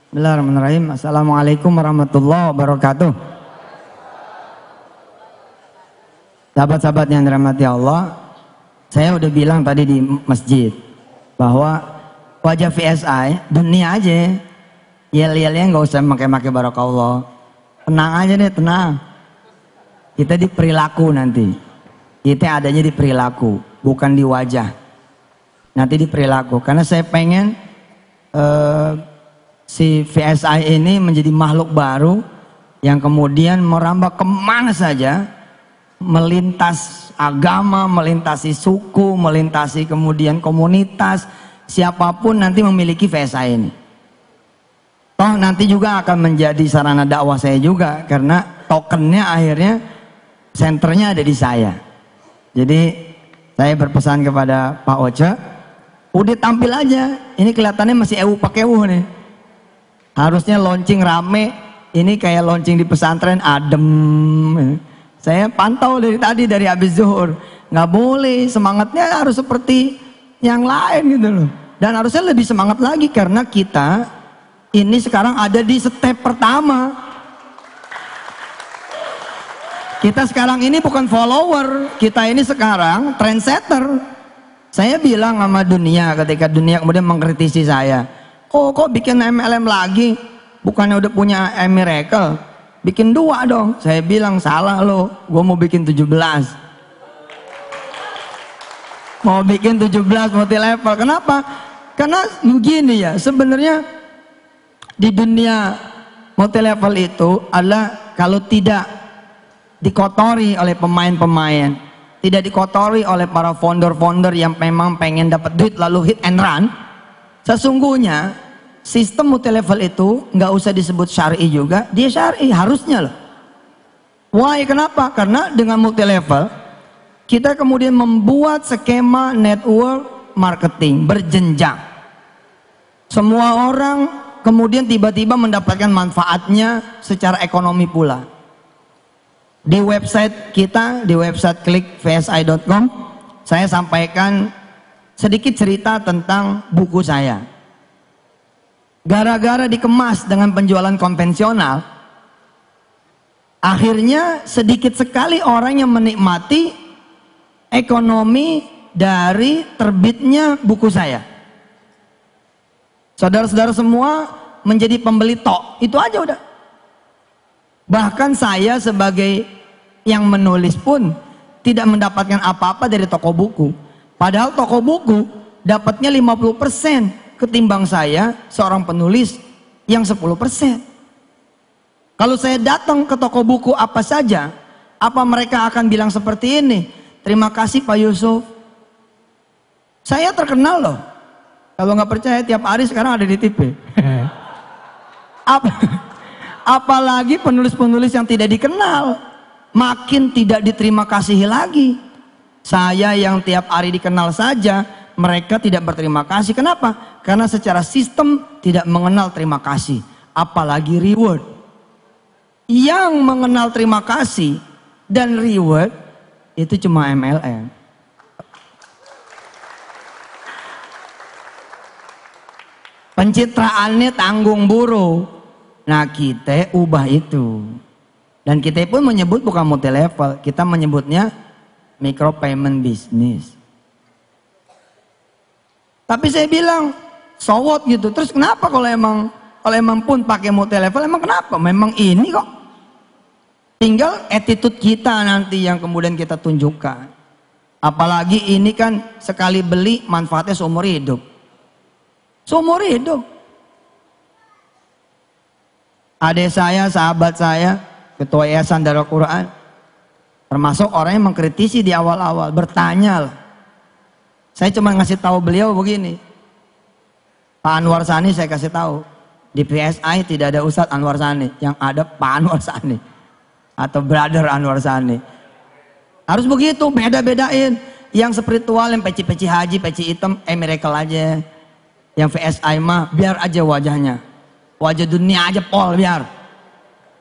Bismillahirrahmanirrahim. Assalamualaikum warahmatullahi wabarakatuh. Sahabat-sahabat yang dirahmati Allah, saya udah bilang tadi di masjid bahwa wajah VSI dunia aja, yel-yelnya nggak usah pakai barakallah. Tenang aja deh, tenang. Kita di perilaku nanti. Kita adanya di perilaku, bukan di wajah. Nanti di perilaku. Karena saya pengen si VSI ini menjadi makhluk baru yang kemudian merambah kemana saja, melintas agama, melintasi suku, melintasi kemudian komunitas, siapapun nanti memiliki VSI ini. Toh nanti juga akan menjadi sarana dakwah saya juga, karena tokennya akhirnya senternya ada di saya. Jadi saya berpesan kepada Pak Oce, udah tampil aja, ini kelihatannya masih ewu pakai ewu nih. Harusnya launching rame, ini kayak launching di pesantren adem. Saya pantau dari tadi, dari habis zuhur. Nggak boleh, semangatnya harus seperti yang lain gitu loh. Dan harusnya lebih semangat lagi karena kita ini sekarang ada di step pertama. Kita sekarang ini bukan follower, kita ini sekarang trendsetter. Saya bilang sama dunia ketika dunia kemudian mengkritisi saya, oh kok bikin MLM lagi, bukannya udah punya Miracle, bikin 2 dong. Saya bilang salah lo, gue mau bikin 17. Mau bikin 17 multi level. Kenapa? Karena begini ya, sebenarnya di dunia multi level itu adalah kalau tidak dikotori oleh pemain-pemain, tidak dikotori oleh para founder-founder yang memang pengen dapat duit lalu hit and run, sesungguhnya sistem multi level itu nggak usah disebut syar'i juga, dia syar'i harusnya loh. Why? Kenapa? Karena dengan multi level kita kemudian membuat skema network marketing berjenjang. Semua orang kemudian tiba-tiba mendapatkan manfaatnya secara ekonomi pula. Di website kita, di website klikvsi.com, saya sampaikan sedikit cerita tentang buku saya. Gara-gara dikemas dengan penjualan konvensional, akhirnya sedikit sekali orang yang menikmati ekonomi dari terbitnya buku saya. Saudara-saudara semua menjadi pembeli tok, itu aja udah. Bahkan saya sebagai yang menulis pun tidak mendapatkan apa-apa dari toko buku. Padahal toko buku dapatnya 50% ketimbang saya seorang penulis yang 10%. Kalau saya datang ke toko buku apa saja, apa mereka akan bilang seperti ini? Terima kasih Pak Yusuf. Saya terkenal loh. Kalau nggak percaya tiap hari sekarang ada di TV. Apalagi penulis-penulis yang tidak dikenal, makin tidak diterima kasihi lagi. Saya yang tiap hari dikenal saja, mereka tidak berterima kasih. Kenapa? Karena secara sistem tidak mengenal terima kasih, apalagi reward. Yang mengenal terima kasih dan reward itu cuma MLM. Pencitraannya tanggung buruh. Nah kita ubah itu. Dan kita pun menyebut bukan multi level, kita menyebutnya micro payment business. Tapi saya bilang so what gitu. Terus kenapa kalau emang pun pakai multi level, emang kenapa? Memang ini kok. Tinggal attitude kita nanti yang kemudian kita tunjukkan. Apalagi ini kan sekali beli manfaatnya seumur hidup. Seumur hidup. Adik saya, sahabat saya, ketua Yayasan Darul Quran, termasuk orang yang mengkritisi di awal-awal, bertanya lah. Saya cuma ngasih tahu beliau begini, Pak Anwar Sani saya kasih tahu, di PSI tidak ada Ustadz Anwar Sani, yang ada Pak Anwar Sani atau Brother Anwar Sani. Harus begitu, beda-bedain. Yang spiritual, yang peci-peci haji, peci hitam, miracle aja. Yang VSI mah biar aja wajahnya, wajah dunia aja pol biar.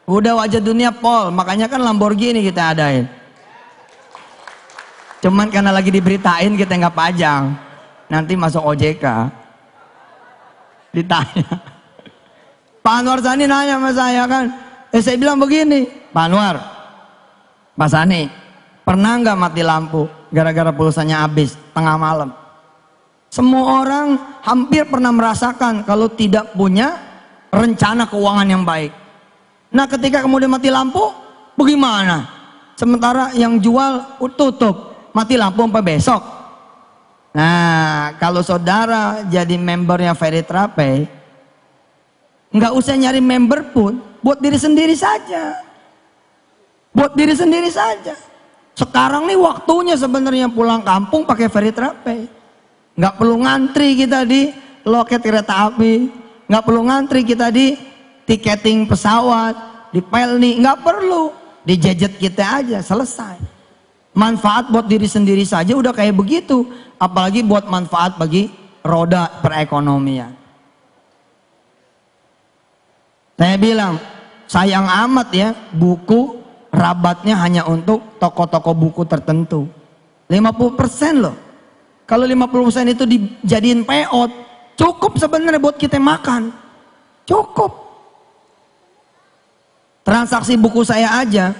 Udah wajah dunia pol, makanya kan Lamborghini kita adain. Cuman karena lagi diberitain kita nggak pajang, nanti masuk OJK ditanya Pak Anwar Sani nanya sama saya kan, saya bilang begini, Pak Anwar, Pak Sani, pernah nggak mati lampu gara-gara pulsanya habis tengah malam? Semua orang hampir pernah merasakan kalau tidak punya rencana keuangan yang baik. Nah ketika kemudian mati lampu, bagaimana? Sementara yang jual tutup, mati lampu sampai besok. Nah kalau saudara jadi membernya Feritrape, nggak usah nyari member pun, buat diri sendiri saja. Buat diri sendiri saja. Sekarang nih waktunya sebenarnya pulang kampung pakai Feritrape. Nggak perlu ngantri kita di loket kereta api, nggak perlu ngantri kita di tiketing pesawat, di Pelni, nggak perlu, di gadget kita aja selesai. Manfaat buat diri sendiri saja udah kayak begitu, apalagi buat manfaat bagi roda perekonomian. Saya bilang sayang amat ya buku rabatnya hanya untuk toko-toko buku tertentu, 50% loh. Kalau 50% itu dijadiin peot, cukup sebenarnya buat kita makan. Cukup. Transaksi buku saya aja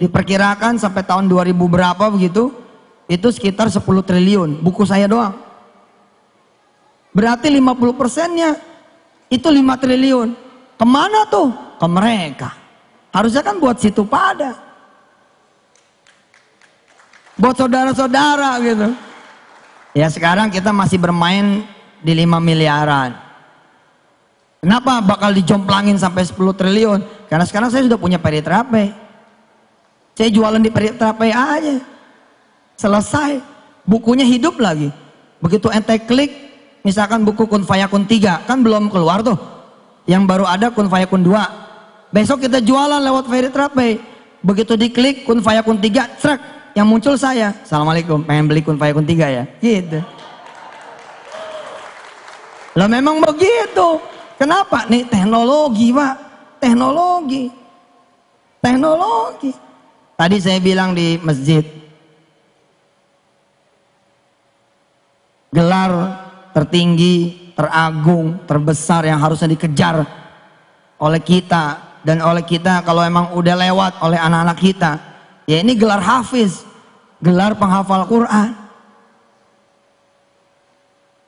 diperkirakan sampai tahun 2000 berapa begitu, itu sekitar 10 triliun buku saya doang. Berarti 50%-nya itu 5 triliun. Kemana tuh? Ke mereka. Harusnya kan buat situ pada. Buat saudara-saudara gitu. Ya sekarang kita masih bermain di 5 miliaran. Kenapa bakal dijomplangin sampai 10 triliun? Karena sekarang saya sudah punya Feritrape. Saya jualan di Feritrape aja. Selesai. Bukunya hidup lagi. Begitu ente klik, misalkan buku Kun Fayakun 3, kan belum keluar tuh. Yang baru ada Kun Fayakun 2. Besok kita jualan lewat Feritrape. Begitu diklik Kun Fayakun 3, trek. Yang muncul saya, Assalamualaikum, pengen beli Kun Fayakun 3 ya? Gitu. Lah memang begitu. Kenapa? Nih teknologi Pak. Teknologi. Teknologi. Tadi saya bilang di masjid. Gelar tertinggi, teragung, terbesar yang harusnya dikejar oleh kita. Dan oleh kita kalau emang udah lewat oleh anak-anak kita. Ya ini gelar hafiz, gelar penghafal Quran.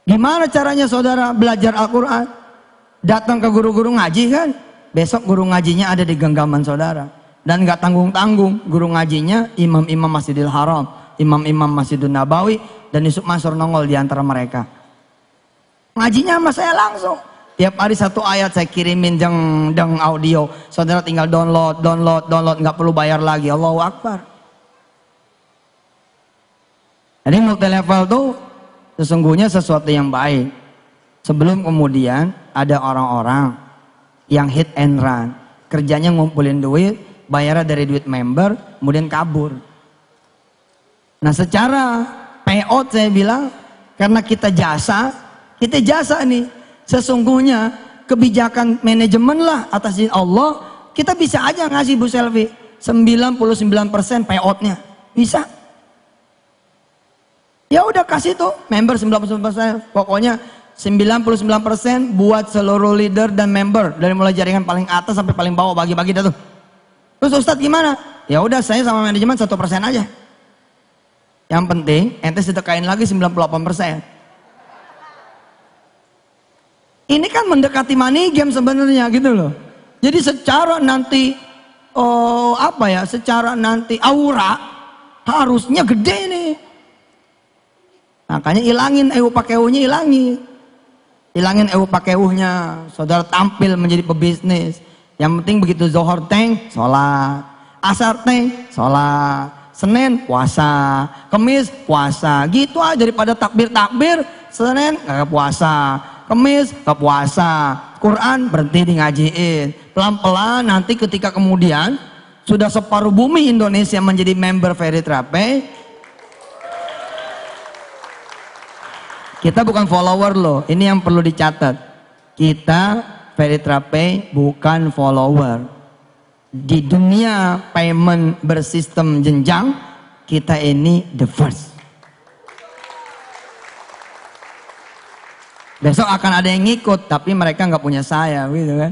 Gimana caranya saudara belajar Al-Quran? Datang ke guru-guru ngaji kan? Besok guru ngajinya ada di genggaman saudara. Dan gak tanggung-tanggung, guru ngajinya imam-imam Masjidil Haram, imam-imam Masjidun Nabawi, dan Yusuf Mansur nongol di antara mereka. Ngajinya sama saya langsung. Tiap hari satu ayat saya kirimin deng audio. Saudara tinggal download, nggak perlu bayar lagi. Allahu Akbar. Jadi multi level tuh sesungguhnya sesuatu yang baik. Sebelum kemudian ada orang-orang yang hit and run. Kerjanya ngumpulin duit, bayarnya dari duit member, kemudian kabur. Nah secara payout saya bilang, karena kita jasa nih. Sesungguhnya kebijakan manajemen lah atas izin Allah, kita bisa aja ngasih Bu Selvi 99% payoutnya, bisa. Ya udah kasih tuh member 99%, pokoknya 99% buat seluruh leader dan member dari mulai jaringan paling atas sampai paling bawah, bagi-bagi dah tuh. Terus Ustadz gimana? Ya udah saya sama manajemen 1% aja. Yang penting ente sedekain lagi 98%. Ini kan mendekati money game sebenarnya gitu loh. Jadi secara nanti secara nanti aura harusnya gede nih. Makanya ilangin pakeuhnya, ilangin pakeuhnya. Saudara tampil menjadi pebisnis. Yang penting begitu Zohor teng, sholat, Asar teng, sholat, Senin puasa, Kemis puasa, gitu aja. Daripada takbir Senin nggak puasa, Kemis ke puasa, Quran berhenti di ngajiin. Pelan-pelan nanti ketika kemudian sudah separuh bumi Indonesia menjadi member Feritrape, kita bukan follower loh, ini yang perlu dicatat. Kita Feritrape bukan follower. Di dunia payment bersistem jenjang, kita ini the first. Besok akan ada yang ngikut, tapi mereka nggak punya saya, gitu kan?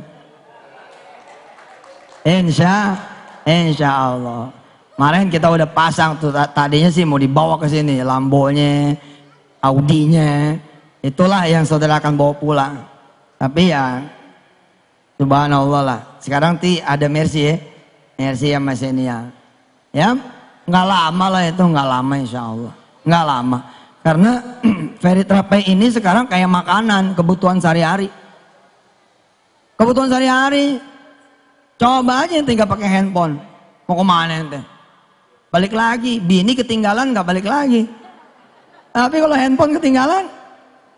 Insya Allah. Kemarin kita udah pasang tuh, tadinya sih mau dibawa ke sini, Lambonya, Audinya, itulah yang saudara akan bawa pulang. Tapi ya, subhanallah lah. Sekarang ada Mercy ya, Mercy sama Xenia. Ya, nggak lama lah itu, nggak lama insya Allah, nggak lama. Karena Feritrapay ini sekarang kayak makanan, kebutuhan sehari-hari. Kebutuhan sehari-hari. Coba aja ente nggak pakai handphone, mau kemana ente? Balik lagi, bini ketinggalan nggak balik lagi. Tapi kalau handphone ketinggalan,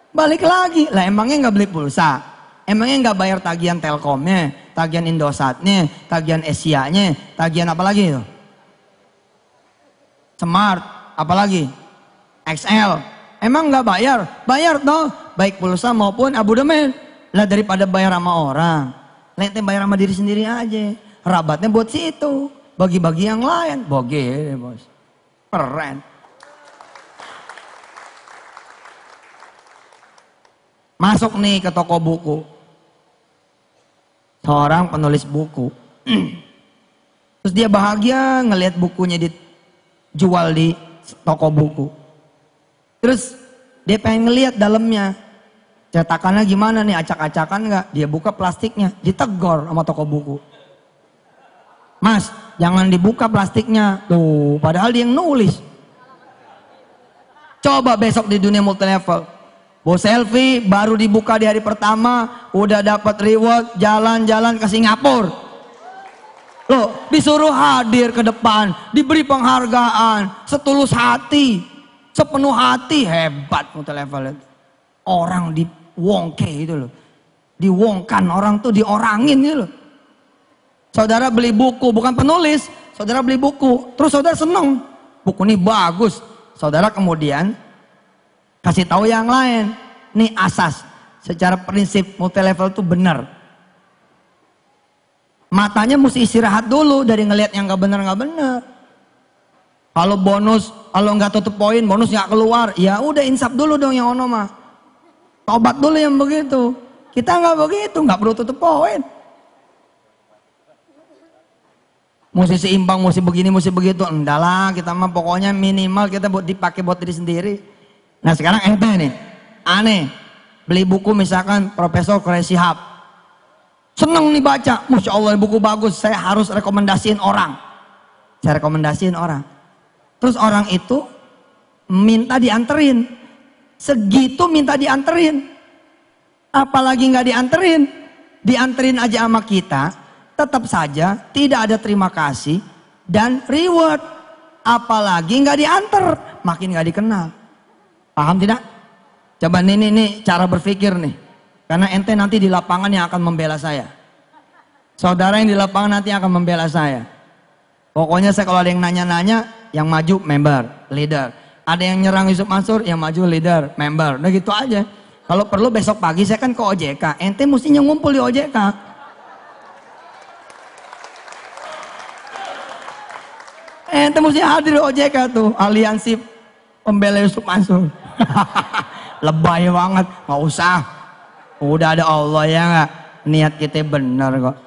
balik lagi. Lah emangnya nggak beli pulsa? Emangnya nggak bayar tagihan Telkomnya, tagihan Indosatnya, tagihan Asianya, tagihan apa lagi itu? Smart, apalagi? XL, emang nggak bayar? Bayar toh, baik pulsa maupun abodemen. Lah daripada bayar sama orang, nanti bayar sama diri sendiri aja. Rabatnya buat situ, bagi-bagi yang lain. Boge bos, keren. Masuk nih ke toko buku, seorang penulis buku. Terus dia bahagia ngelihat bukunya dijual di toko buku. Terus dia pengen ngelihat dalamnya, cetakannya gimana nih, acak-acakan nggak? Dia buka plastiknya, ditegor sama toko buku. Mas, jangan dibuka plastiknya, tuh. Padahal dia yang nulis. Coba besok di dunia multilevel, Bos selfie baru dibuka di hari pertama, udah dapat reward, jalan-jalan ke Singapura. Loh, disuruh hadir ke depan, diberi penghargaan, setulus hati. Sepenuh hati, hebat multilevel itu. Orang diwongke itu loh. Diwongkan, orang tuh diorangin gitu loh. Saudara beli buku, bukan penulis. Saudara beli buku, terus saudara seneng. Buku ini bagus. Saudara kemudian kasih tahu yang lain. Nih asas, secara prinsip multilevel itu benar. Matanya mesti istirahat dulu dari ngelihat yang gak benar. Kalau bonus, kalau nggak tutup poin, bonus nggak keluar, ya udah insaf dulu dong yang ono mah. Tobat dulu yang begitu. Kita nggak begitu, nggak perlu tutup poin. Mesti seimbang, mesti begini, mesti begitu. Enggak lah, kita mah pokoknya minimal kita buat dipakai buat diri sendiri. Nah sekarang ente nih, aneh, beli buku misalkan Profesor Quraish Shihab. Seneng nih baca, Masya Allah buku bagus, saya harus rekomendasiin orang. Saya rekomendasiin orang. Terus orang itu minta dianterin, segitu minta dianterin, apalagi nggak dianterin aja sama kita, tetap saja tidak ada terima kasih dan reward, apalagi nggak dianter, makin nggak dikenal. Paham tidak? Coba nih cara berpikir nih, karena ente nanti di lapangan yang akan membela saya, saudara yang di lapangan nanti akan membela saya. Pokoknya saya kalau ada yang nanya-nanya, yang maju member, leader. Ada yang nyerang Yusuf Mansur, yang maju leader, member. Udah gitu aja. Kalau perlu besok pagi saya kan ke OJK. Ente mestinya ngumpul di OJK. Ente mesti hadir di OJK tuh. Aliansi pembela Yusuf Mansur. Lebay banget. Nggak usah. Udah ada Allah ya nggak. Niat kita benar kok.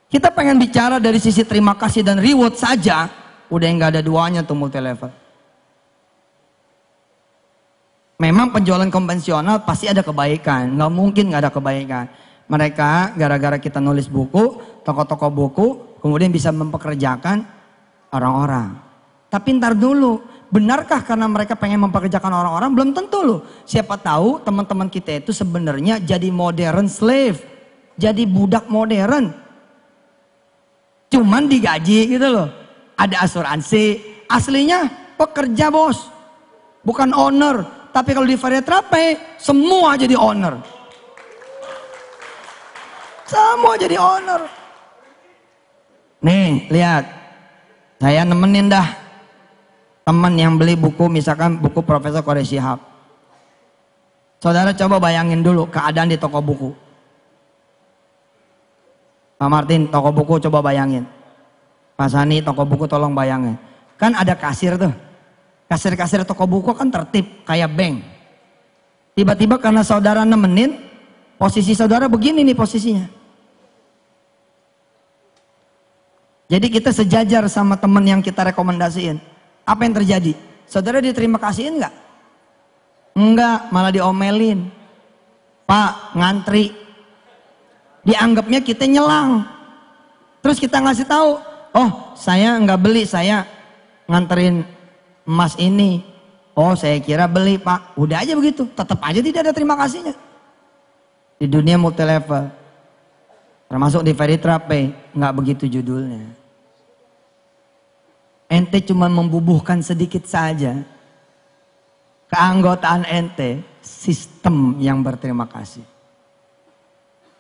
Kita pengen bicara dari sisi terima kasih dan reward saja, udah nggak ada duanya tuh multilevel. Memang penjualan konvensional pasti ada kebaikan, nggak mungkin nggak ada kebaikan. Mereka gara-gara kita nulis buku, toko-toko buku, kemudian bisa mempekerjakan orang-orang. Tapi ntar dulu, benarkah karena mereka pengen mempekerjakan orang-orang? Belum tentu loh. Siapa tahu teman-teman kita itu sebenarnya jadi modern slave, jadi budak modern. Cuman digaji gitu loh. Ada asuransi. Aslinya pekerja bos. Bukan owner. Tapi kalau di Feritrapay semua jadi owner. Semua jadi owner. Nih lihat. Saya nemenin dah. Teman yang beli buku misalkan buku Profesor Quraish Shihab. Saudara coba bayangin dulu keadaan di toko buku. Pak Martin, toko buku coba bayangin. Pak Sani, toko buku tolong bayangin. Kan ada kasir tuh. Kasir-kasir toko buku kan tertib, kayak bank. Tiba-tiba karena saudara nemenin, posisi saudara begini nih posisinya. Jadi kita sejajar sama teman yang kita rekomendasiin. Apa yang terjadi? Saudara diterima kasihin nggak? Enggak, malah diomelin. Pak, ngantri. Dianggapnya kita nyelang. Terus kita ngasih tahu, oh saya nggak beli, saya nganterin emas ini. Oh saya kira beli Pak. Udah aja begitu, tetap aja tidak ada terima kasihnya. Di dunia multi level, termasuk di Veritrape, nggak begitu judulnya. Ente cuma membubuhkan sedikit saja. Keanggotaan ente, sistem yang berterima kasih.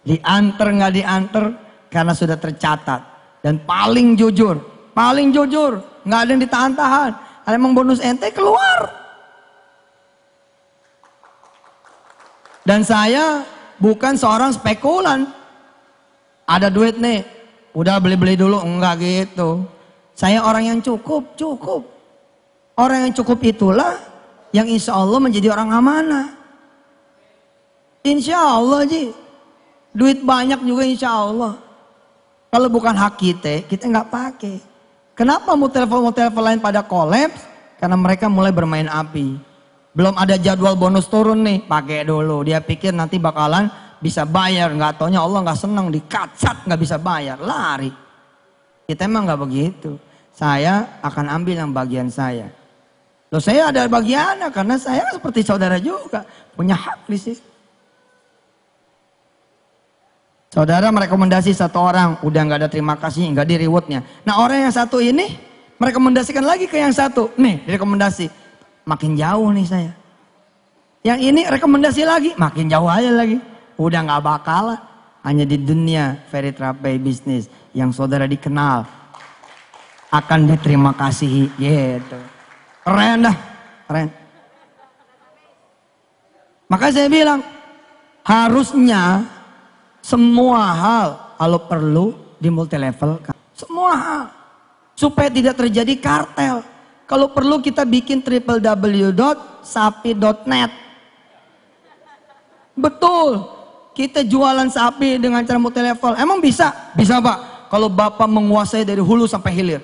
Diantar nggak diantar, karena sudah tercatat. Dan paling jujur, nggak ada yang ditahan-tahan. Ada emang bonus ente keluar. Dan saya bukan seorang spekulan. Ada duit nih, udah beli-beli dulu, enggak gitu. Saya orang yang cukup. Orang yang cukup itulah yang insya Allah menjadi orang amanah. Insya Allah Ji, duit banyak juga insya Allah. Kalau bukan hak kita nggak pakai. Kenapa multi-level lain pada kolaps? Karena mereka mulai bermain api. Belum ada jadwal bonus turun nih, pakai dulu. Dia pikir nanti bakalan bisa bayar, nggak taunya Allah nggak senang, dikacat nggak bisa bayar, lari. Kita emang nggak begitu. Saya akan ambil yang bagian saya. Loh saya ada bagiannya karena saya seperti saudara juga punya hak di situ. Saudara merekomendasi satu orang, udah nggak ada terima kasih, nggak di rewardnya. Nah orang yang satu ini merekomendasikan lagi ke yang satu, nih rekomendasi, makin jauh nih saya. Yang ini rekomendasi lagi, makin jauh aja lagi. Udah nggak bakalan. Hanya di dunia Veritrape bisnis yang saudara dikenal akan diterima kasih gitu. Keren dah, keren. Maka saya bilang harusnya semua hal kalau perlu di multi level, semua hal supaya tidak terjadi kartel. Kalau perlu kita bikin www.sapi.net. Betul, kita jualan sapi dengan cara multi level. Emang bisa? Bisa Pak. Kalau Bapak menguasai dari hulu sampai hilir,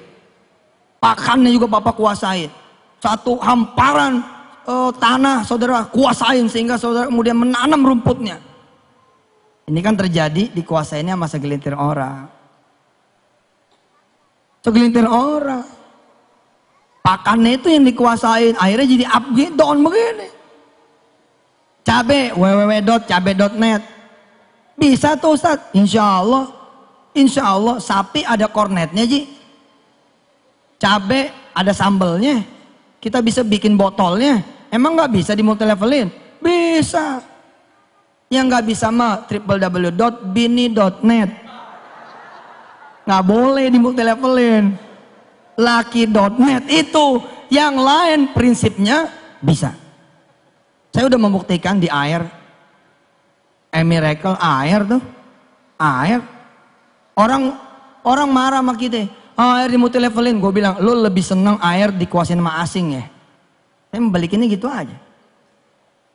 pakannya juga Bapak kuasain. Satu hamparan tanah saudara kuasain sehingga saudara kemudian menanam rumputnya. Ini kan terjadi dikuasainnya sama segelintir orang. Segelintir orang. Pakannya itu yang dikuasain, akhirnya jadi upgrade down begini. Cabe, www.cabe.net. Bisa tuh Ustaz, insya Allah sapi ada kornetnya Ji. Cabe ada sambelnya. Kita bisa bikin botolnya. Emang nggak bisa di multi levelin? Bisa. Yang nggak bisa mah www.bini.net. Nggak boleh di multi levelin. Lucky.net itu. Yang lain prinsipnya bisa. Saya udah membuktikan di air. Miracle air tuh. Air. Orang marah sama kita. Air di multi levelin. Gue bilang, lo lebih seneng air dikuasain sama asing ya. Saya membalikinnya gitu aja.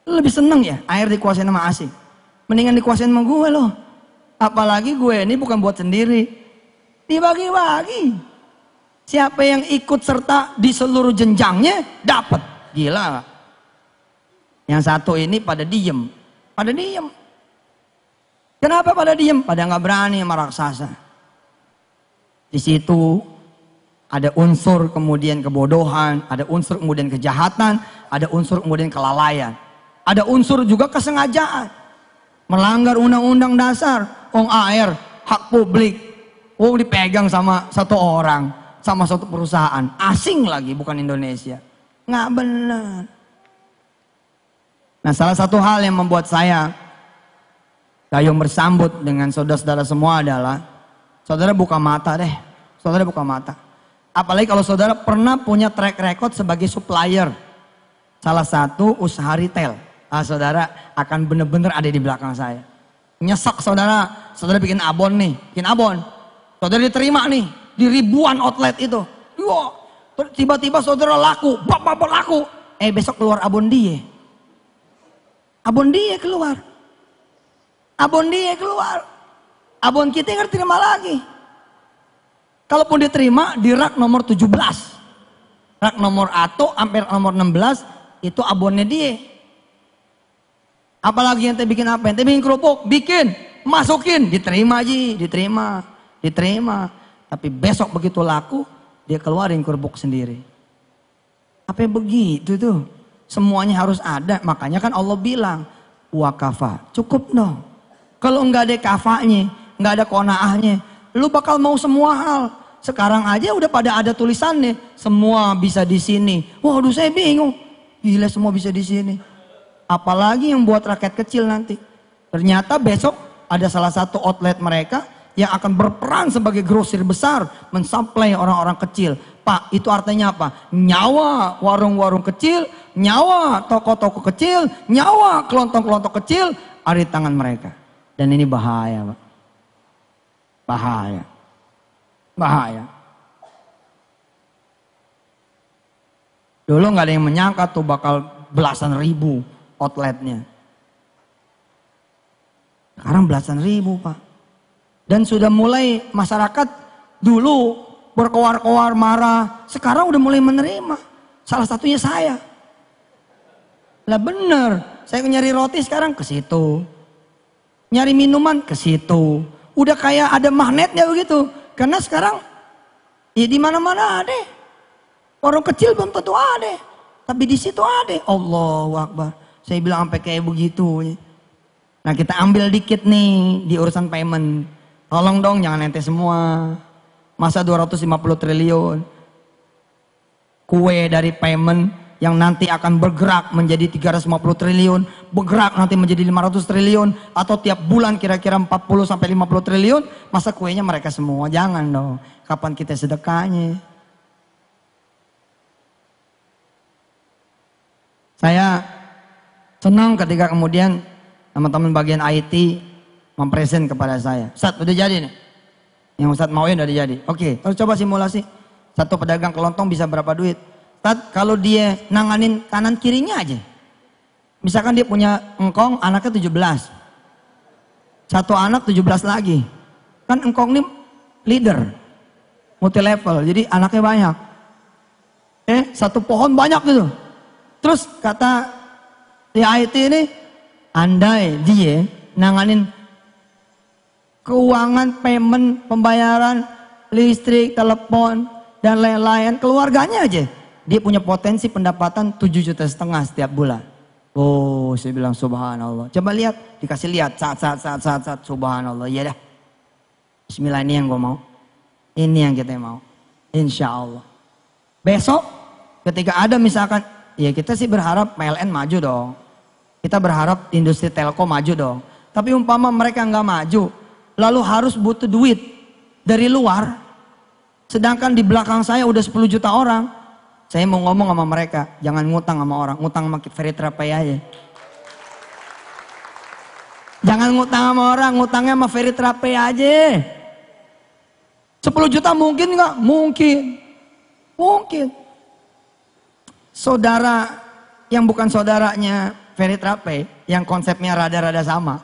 Lo lebih seneng ya air dikuasain sama asing. Mendingan dikuasain sama gue loh. Apalagi gue ini bukan buat sendiri. Dibagi-bagi. Siapa yang ikut serta di seluruh jenjangnya dapat. Gila gak? Yang satu ini pada diem. Pada diem. Kenapa pada diem? Pada nggak berani sama raksasa. Di situ ada unsur kemudian kebodohan, ada unsur kemudian kejahatan, ada unsur kemudian kelalaian. Ada unsur juga kesengajaan. Melanggar undang-undang dasar. AR, hak publik. Dipegang sama satu orang, sama satu perusahaan. Asing lagi, bukan Indonesia. Nggak benar. Nah, salah satu hal yang membuat saya gayung bersambut dengan saudara-saudara semua adalah saudara buka mata deh. Saudara buka mata. Apalagi kalau saudara pernah punya track record sebagai supplier salah satu usaha retail. Saudara akan benar-benar ada di belakang saya. Nyesek saudara bikin abon nih, bikin abon. Saudara diterima nih di ribuan outlet itu. Wah, tiba-tiba saudara laku, bapak laku. Besok keluar abon dia. Abon dia keluar. Abon dia keluar. Abon kita nggak terima lagi. Kalaupun diterima di rak nomor 17. Rak nomor atau hampir nomor 16 itu abonnya dia. Apalagi yang bikin apa? Yang bikin kerupuk, bikin, masukin, diterima aja, diterima. Tapi besok begitu laku, dia keluarin kerupuk sendiri. Apa begitu tuh? Semuanya harus ada. Makanya kan Allah bilang, wakafa, cukup dong. Kalau nggak ada kafanya, nggak ada konaahnya, lu bakal mau semua hal. Sekarang aja udah pada ada tulisannya, semua bisa di sini. Waduh, saya bingung. Gila, semua bisa di sini. Apalagi yang buat rakyat kecil nanti. Ternyata besok ada salah satu outlet mereka yang akan berperan sebagai grosir besar mensuplai orang-orang kecil. Pak, itu artinya apa? Nyawa warung-warung kecil, nyawa toko-toko kecil, nyawa kelontong-kelontong kecil ada di tangan mereka. Dan ini bahaya, Pak. Bahaya. Bahaya. Dulu nggak ada yang menyangka tuh bakal belasan ribu outletnya. Sekarang belasan ribu, Pak. Dan sudah mulai masyarakat dulu berkoar-koar marah, sekarang udah mulai menerima. Salah satunya saya. Lah bener, saya nyari roti sekarang ke situ. Nyari minuman ke situ. Udah kayak ada magnetnya begitu. Karena sekarang ya di mana-mana ada. Orang kecil belum tentu ada. Tapi di situ ada. Allahu Akbar. Saya bilang sampai kayak begitu. Nah, kita ambil dikit nih di urusan payment. Tolong dong jangan ente semua. Masa 250 triliun. Kue dari payment yang nanti akan bergerak menjadi 350 triliun, bergerak nanti menjadi 500 triliun, atau tiap bulan kira-kira 40 sampai 50 triliun, masa kuenya mereka semua? Jangan dong. Kapan kita sedekahnya? Saya senang ketika kemudian teman-teman bagian IT mempresent kepada saya. Ustadz, udah jadi nih. Yang Ustadz mauin udah jadi. Oke, terus coba simulasi. Satu pedagang kelontong bisa berapa duit? Kalau dia nanganin kanan kirinya aja. Misalkan dia punya engkong, anaknya 17. Satu anak 17 lagi. Kan engkong ini leader. Multi level, jadi anaknya banyak. Satu pohon banyak gitu. Terus kata di IT ini, andai dia nanganin keuangan, payment, pembayaran, listrik, telepon, dan lain-lain, keluarganya aja. Dia punya potensi pendapatan 7,5 juta setiap bulan. Oh, saya bilang subhanallah. Coba lihat, dikasih lihat, saat, subhanallah. Ya dah. Bismillah, ini yang gue mau. Ini yang kita mau. Insya Allah. Besok, ketika ada misalkan, ya kita sih berharap PLN maju dong. Kita berharap industri telkom maju dong. Tapi umpama mereka nggak maju, lalu harus butuh duit dari luar. Sedangkan di belakang saya udah 10 juta orang. Saya mau ngomong sama mereka, jangan ngutang sama orang, ngutang sama Ferry aja. Jangan ngutang sama orang, ngutangnya sama Ferry aja. 10 juta mungkin nggak? Mungkin. Mungkin. Saudara yang bukan saudaranya Ferry yang konsepnya rada-rada sama.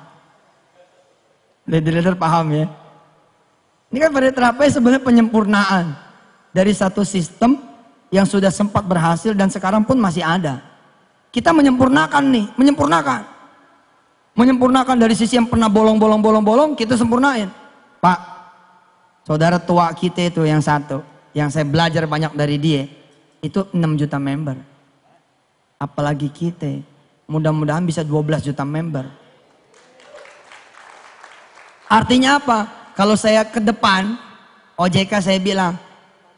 Leader-leader paham ya? Ini kan Ferry sebenarnya penyempurnaan dari satu sistem yang sudah sempat berhasil dan sekarang pun masih ada. Kita menyempurnakan nih, menyempurnakan dari sisi yang pernah bolong, kita sempurnain. Pak, saudara tua kita itu yang satu, yang saya belajar banyak dari dia, itu 6 juta member. Apalagi kita, mudah-mudahan bisa 12 juta member. Artinya apa? Kalau saya ke depan, OJK saya bilang,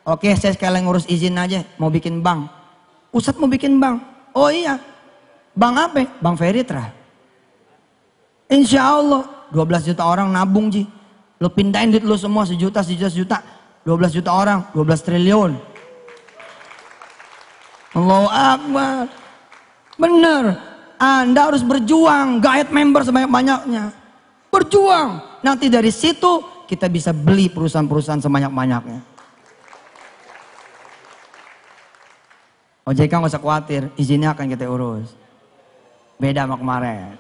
oke, saya sekalian ngurus izin aja, mau bikin bank. Ustadz mau bikin bank? Oh iya, bank apa? Bank Feritra. Insya Allah, 12 juta orang nabung Ji. Lo pindahin duit lo semua, sejuta, 12 juta orang, 12 triliun. Allahu Akbar. Bener, Anda harus berjuang, guide member sebanyak-banyaknya. Berjuang, nanti dari situ kita bisa beli perusahaan-perusahaan sebanyak-banyaknya. OJK nggak usah khawatir, izinnya akan kita urus. Beda sama kemarin.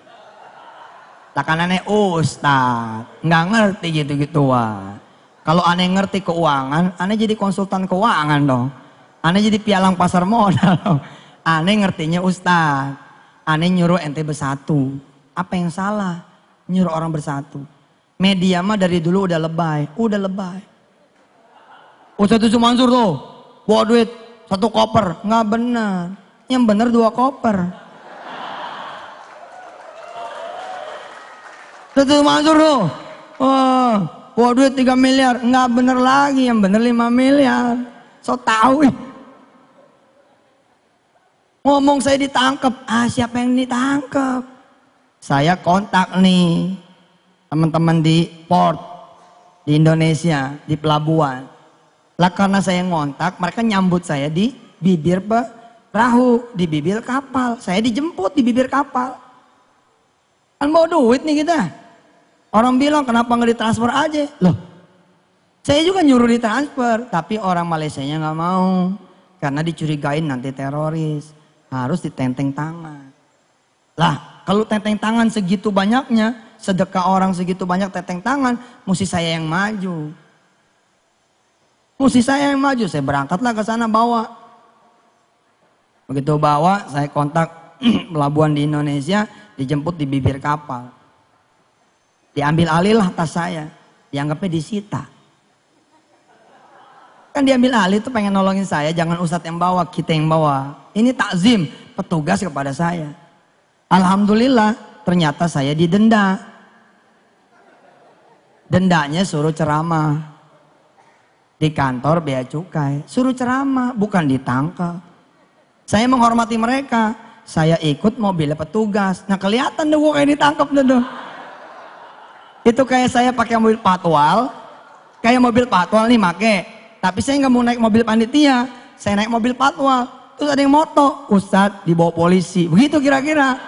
Takanannya ustad, nggak ngerti gitu-gituan. Kalau aneh ngerti keuangan, aneh jadi konsultan keuangan dong. Aneh jadi pialang pasar modal dong. Aneh ngertinya ustad. Aneh nyuruh ente bersatu. Apa yang salah? Nyuruh orang bersatu. Media mah dari dulu udah lebay. Ustadz Yusuf Mansur tuh, bawa duit 1 koper. Nggak bener. Yang bener 2 koper. Ustadz Mansur tuh, bawa duit 3 miliar. Nggak bener lagi, yang bener 5 miliar. So tau. Ngomong saya ditangkap. Siapa yang ditangkap? Saya kontak nih teman-teman di port di Indonesia, di pelabuhan. Lah karena saya ngontak, mereka nyambut saya di bibir perahu, di bibir kapal. Saya dijemput di bibir kapal. Kan bawa duit nih kita. Orang bilang kenapa nggak ditransfer aja? Loh, saya juga nyuruh ditransfer, tapi orang Malaysianya nggak mau karena dicurigain nanti teroris, harus ditenteng tangan. Lah, kalau tenteng tangan segitu banyaknya, sedekah orang segitu banyak tenteng tangan, mesti saya yang maju. Saya berangkatlah ke sana bawa. Begitu bawa, saya kontak pelabuhan di Indonesia, dijemput di bibir kapal. Diambil alih lah tas saya, dianggapnya disita. Kan diambil alih itu pengen nolongin saya, jangan ustadz yang bawa, kita yang bawa. Ini takzim, petugas kepada saya. Alhamdulillah, ternyata saya didenda. Dendanya suruh ceramah. Di kantor bea cukai, suruh ceramah, bukan ditangkap. Saya menghormati mereka, saya ikut mobilnya petugas. Nah kelihatan deh gue kayak ditangkap deh. Itu kayak saya pakai mobil patwal, kayak mobil patwal nih make. Tapi saya nggak mau naik mobil panitia, saya naik mobil patwal. Terus ada yang moto, Ustadz dibawa polisi, begitu kira-kira.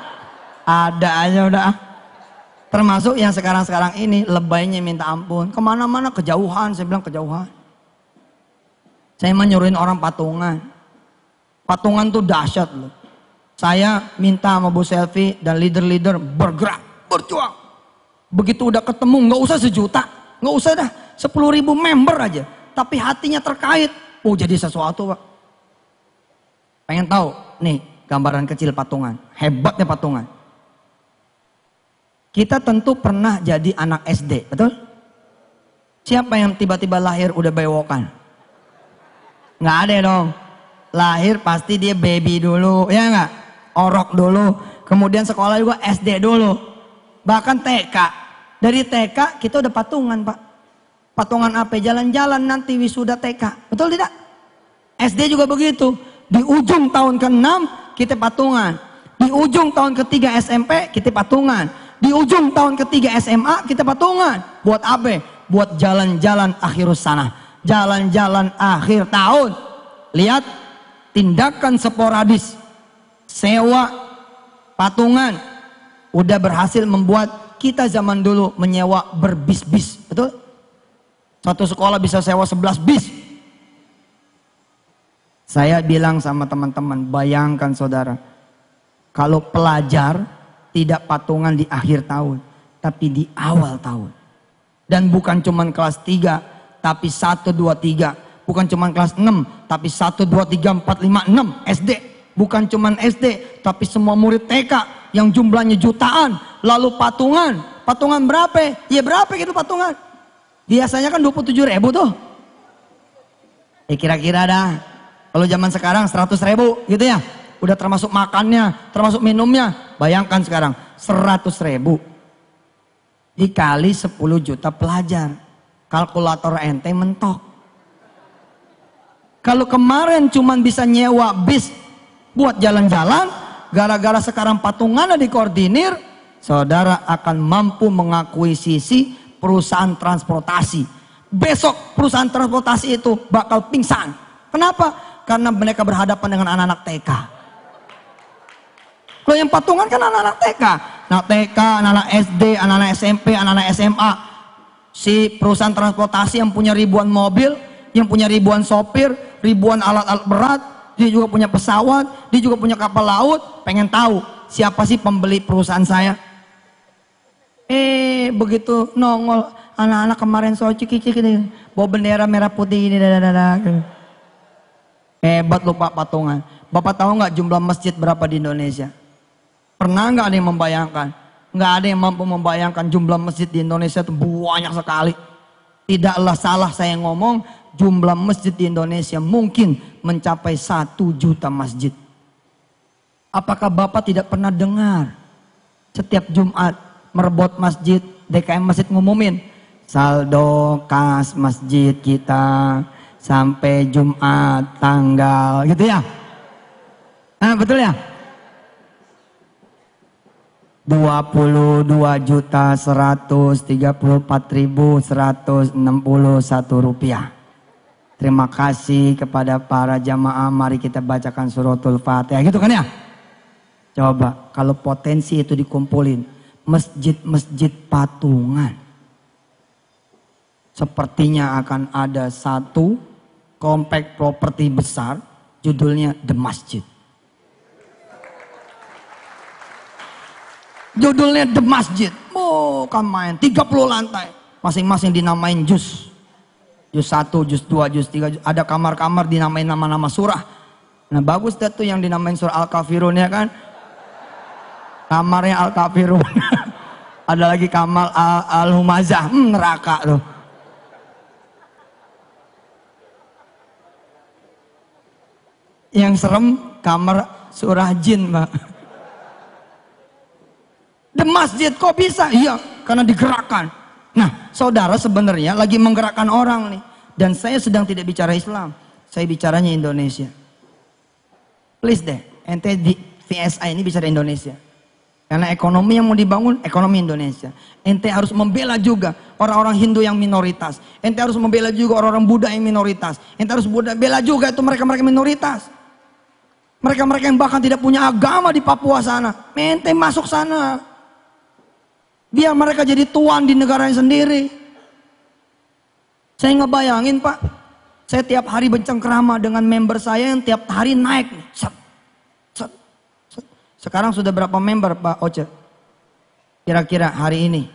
Ada aja udah. Termasuk yang sekarang-sekarang ini lebaynya minta ampun. Kemana-mana kejauhan, saya bilang kejauhan. Saya menyuruhin orang patungan. Patungan tuh dahsyat loh. Saya minta sama Bu Selfie dan leader-leader bergerak, berjuang. Begitu udah ketemu, nggak usah 1 juta, nggak usah dah 10.000 member aja. Tapi hatinya terkait, jadi sesuatu Pak. Pengen tahu? Nih gambaran kecil patungan, hebatnya patungan. Kita tentu pernah jadi anak SD, betul? Siapa yang tiba-tiba lahir udah bewokan? Nggak ada dong. Lahir pasti dia baby dulu, ya nggak? Orok dulu, kemudian sekolah juga SD dulu. Bahkan TK. Dari TK kita udah patungan Pak. Patungan apa? Jalan-jalan nanti wisuda TK. Betul tidak? SD juga begitu. Di ujung tahun ke-6 kita patungan. Di ujung tahun ke-3 SMP kita patungan. Di ujung tahun ke-3 SMA kita patungan. Buat apa? Buat jalan-jalan akhirus sana. Jalan-jalan akhir tahun. Lihat tindakan sporadis. Sewa patungan. Udah berhasil membuat kita zaman dulu menyewa berbis-bis. Betul? Satu sekolah bisa sewa 11 bis. Saya bilang sama teman-teman, bayangkan saudara. Kalau pelajar tidak patungan di akhir tahun. Tapi di awal tahun. Dan bukan cuma kelas 3. Tapi 1, 2, 3. Bukan cuma kelas 6. Tapi 1, 2, 3, 4, 5, 6. SD. Bukan cuma SD. Tapi semua murid TK. Yang jumlahnya jutaan, lalu patungan berapa? Ya berapa gitu patungan? Biasanya kan 27.000 tuh. Kira-kira dah. Kalau zaman sekarang 100.000 gitu ya. Udah termasuk makannya, termasuk minumnya. Bayangkan sekarang 100.000 dikali 10 juta pelajar. Kalkulator ente mentok. Kalau kemarin cuman bisa nyewa bis buat jalan-jalan, gara-gara sekarang patungannya dikoordinir, saudara akan mampu mengakuisisi perusahaan transportasi. Besok perusahaan transportasi itu bakal pingsan. Kenapa? Karena mereka berhadapan dengan anak-anak TK. Kalau yang patungan kan anak-anak TK. Anak TK, anak-anak SD, anak-anak SMP, anak-anak SMA. Si perusahaan transportasi yang punya ribuan mobil, yang punya ribuan sopir, ribuan alat-alat berat, dia juga punya pesawat, dia juga punya kapal laut, pengen tahu siapa sih pembeli perusahaan saya? Begitu nongol anak-anak kemarin ciki-ciki ini, bawa bendera merah putih ini, hebat loh Pak Patungan. Bapak tahu nggak jumlah masjid berapa di Indonesia? Pernah nggak ada yang membayangkan? Nggak ada yang mampu membayangkan jumlah masjid di Indonesia itu banyak sekali. Tidaklah salah saya ngomong, jumlah masjid di Indonesia mungkin mencapai 1 juta masjid. Apakah Bapak tidak pernah dengar setiap Jumat merebot masjid, DKM masjid ngumumin saldo kas masjid kita sampai Jumat tanggal gitu ya? Betul ya? 22.134.161 rupiah. Terima kasih kepada para jamaah. Mari kita bacakan suratul Fatihah. Gitu kan ya? Coba kalau potensi itu dikumpulin, masjid-masjid patungan, sepertinya akan ada satu komplek properti besar, judulnya The Masjid. Judulnya The Masjid. Bukan main, 30 lantai. Masing-masing dinamain juz. Juz 1, juz 2, juz 3. Ada kamar-kamar dinamain nama-nama surah. Nah bagus deh tuh yang dinamain surah Al-Kafirun ya kan. Kamarnya Al-Kafirun. Ada lagi kamar Al-Humazah. Neraka tuh. Yang serem kamar surah jin, Pak. The Masjid kok bisa? Iya, karena digerakkan. Nah, saudara sebenarnya lagi menggerakkan orang nih. Dan saya sedang tidak bicara Islam. Saya bicaranya Indonesia. Please deh, ente di VSI ini bicara Indonesia. Karena ekonomi yang mau dibangun, ekonomi Indonesia. Ente harus membela juga orang-orang Hindu yang minoritas. Ente harus membela juga orang-orang Buddha yang minoritas. Ente harus bela juga itu mereka-mereka minoritas. Mereka-mereka yang bahkan tidak punya agama di Papua sana. Ente masuk sana. Biar mereka jadi tuan di negaranya sendiri. Saya ngebayangin Pak. Saya tiap hari bercengkrama dengan member saya yang tiap hari naik. Set, set, set. Sekarang sudah berapa member Pak Oce? Kira-kira hari ini?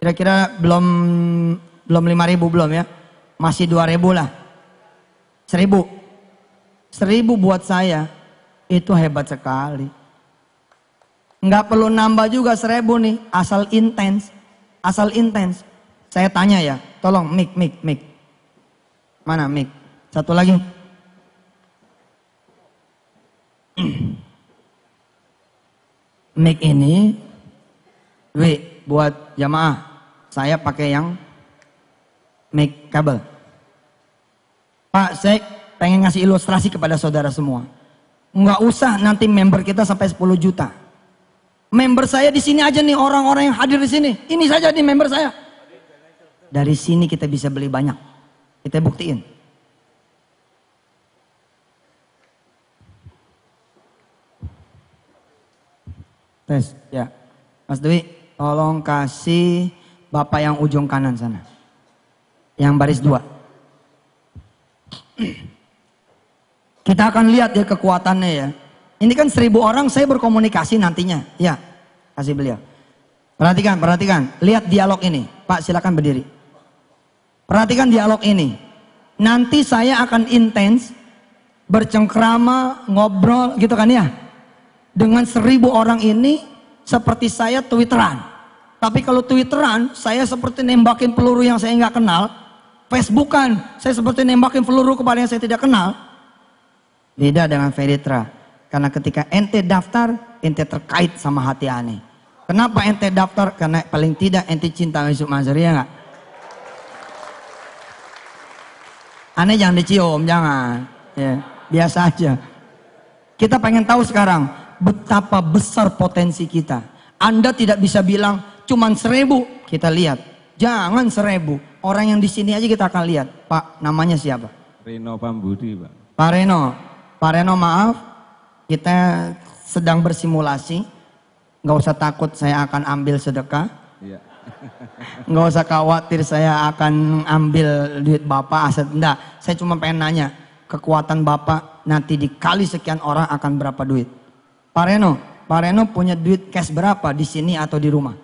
Kira-kira belum 5.000 belum ya? Masih 2.000 lah. 1.000. 1.000 buat saya itu hebat sekali. Nggak perlu nambah juga 1.000 nih, asal intens. Asal intens. Saya tanya ya, tolong mic. Mana mic? Satu lagi. Mic ini, buat jamaah. Saya pakai yang mic kabel. Pak, saya pengen ngasih ilustrasi kepada saudara semua. Nggak usah nanti member kita sampai 10 juta. Member saya di sini aja nih, orang-orang yang hadir di sini. Ini saja nih member saya. Dari sini kita bisa beli banyak. Kita buktiin. Tes, ya. Mas Dwi, tolong kasih Bapak yang ujung kanan sana. Yang baris 2. Kita akan lihat ya kekuatannya ya. Ini kan 1.000 orang saya berkomunikasi nantinya. Ya, kasih beliau. Perhatikan. Lihat dialog ini. Pak silakan berdiri. Perhatikan dialog ini. Nanti saya akan intens bercengkrama, ngobrol gitu kan ya. Dengan 1.000 orang ini seperti saya twitteran. Tapi kalau twitteran saya seperti nembakin peluru yang saya nggak kenal. Facebookan saya seperti nembakin peluru kepada yang saya tidak kenal. Beda dengan Veritra. Karena ketika ente daftar, ente terkait sama hati aneh. Kenapa ente daftar? Karena paling tidak ente cinta Yusuf Mansur, ya nggak? Aneh jangan dicium, jangan. Ya, biasa aja. Kita pengen tahu sekarang betapa besar potensi kita. Anda tidak bisa bilang cuman 1.000. Kita lihat, jangan 1.000. Orang yang di sini aja kita akan lihat. Pak, namanya siapa? Reno Pambudi, Pak. Pak Reno, maaf, kita sedang bersimulasi. Nggak usah takut saya akan ambil sedekah. Iya. Nggak usah khawatir saya akan ambil duit Bapak aset. Enggak, saya cuma pengen nanya, kekuatan Bapak nanti dikali sekian orang akan berapa duit? Pak Reno punya duit cash berapa di sini atau di rumah?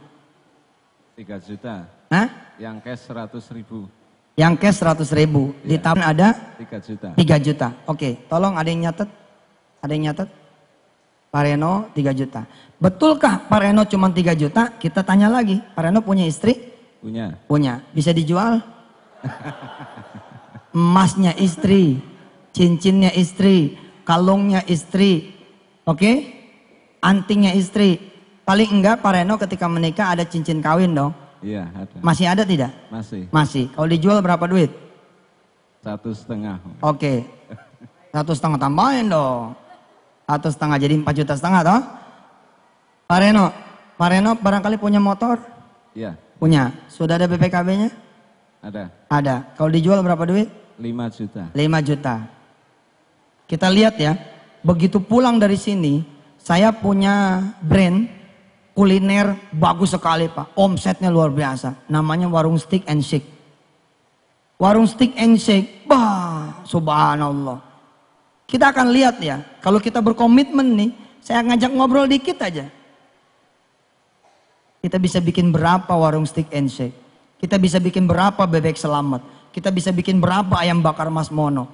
3 juta. Hah? Yang cash 100.000. Yang cash 100.000. Di tabungan ada 3 juta. 3 juta. Oke, tolong ada yang nyatet? Ada yang nyatet? Pak Reno 3 juta. Betulkah Pak Reno cuma 3 juta? Kita tanya lagi. Pak Reno punya istri? Punya. Punya. Bisa dijual? Emasnya istri, cincinnya istri, kalungnya istri, oke? Antingnya istri. Paling enggak Pak Reno ketika menikah ada cincin kawin dong. Iya ada. Masih ada tidak? Masih. Masih. Kalau dijual berapa duit? 1,5. Oke. 1,5 tambahin dong. 1,5 jadi 4,5 juta toh? Pak Reno barangkali punya motor? Iya. Punya. Sudah ada BPKB-nya? Ada. Ada. Kalau dijual berapa duit? 5 juta. 5 juta. Kita lihat ya, begitu pulang dari sini, saya punya brand kuliner bagus sekali Pak. Omsetnya luar biasa. Namanya Warung Steak and Shake. Warung Steak and Shake, bah, subhanallah. Kita akan lihat ya, kalau kita berkomitmen nih, saya ngajak ngobrol dikit aja. Kita bisa bikin berapa warung Steak and Shake. Kita bisa bikin berapa bebek selamat. Kita bisa bikin berapa ayam bakar Mas Mono.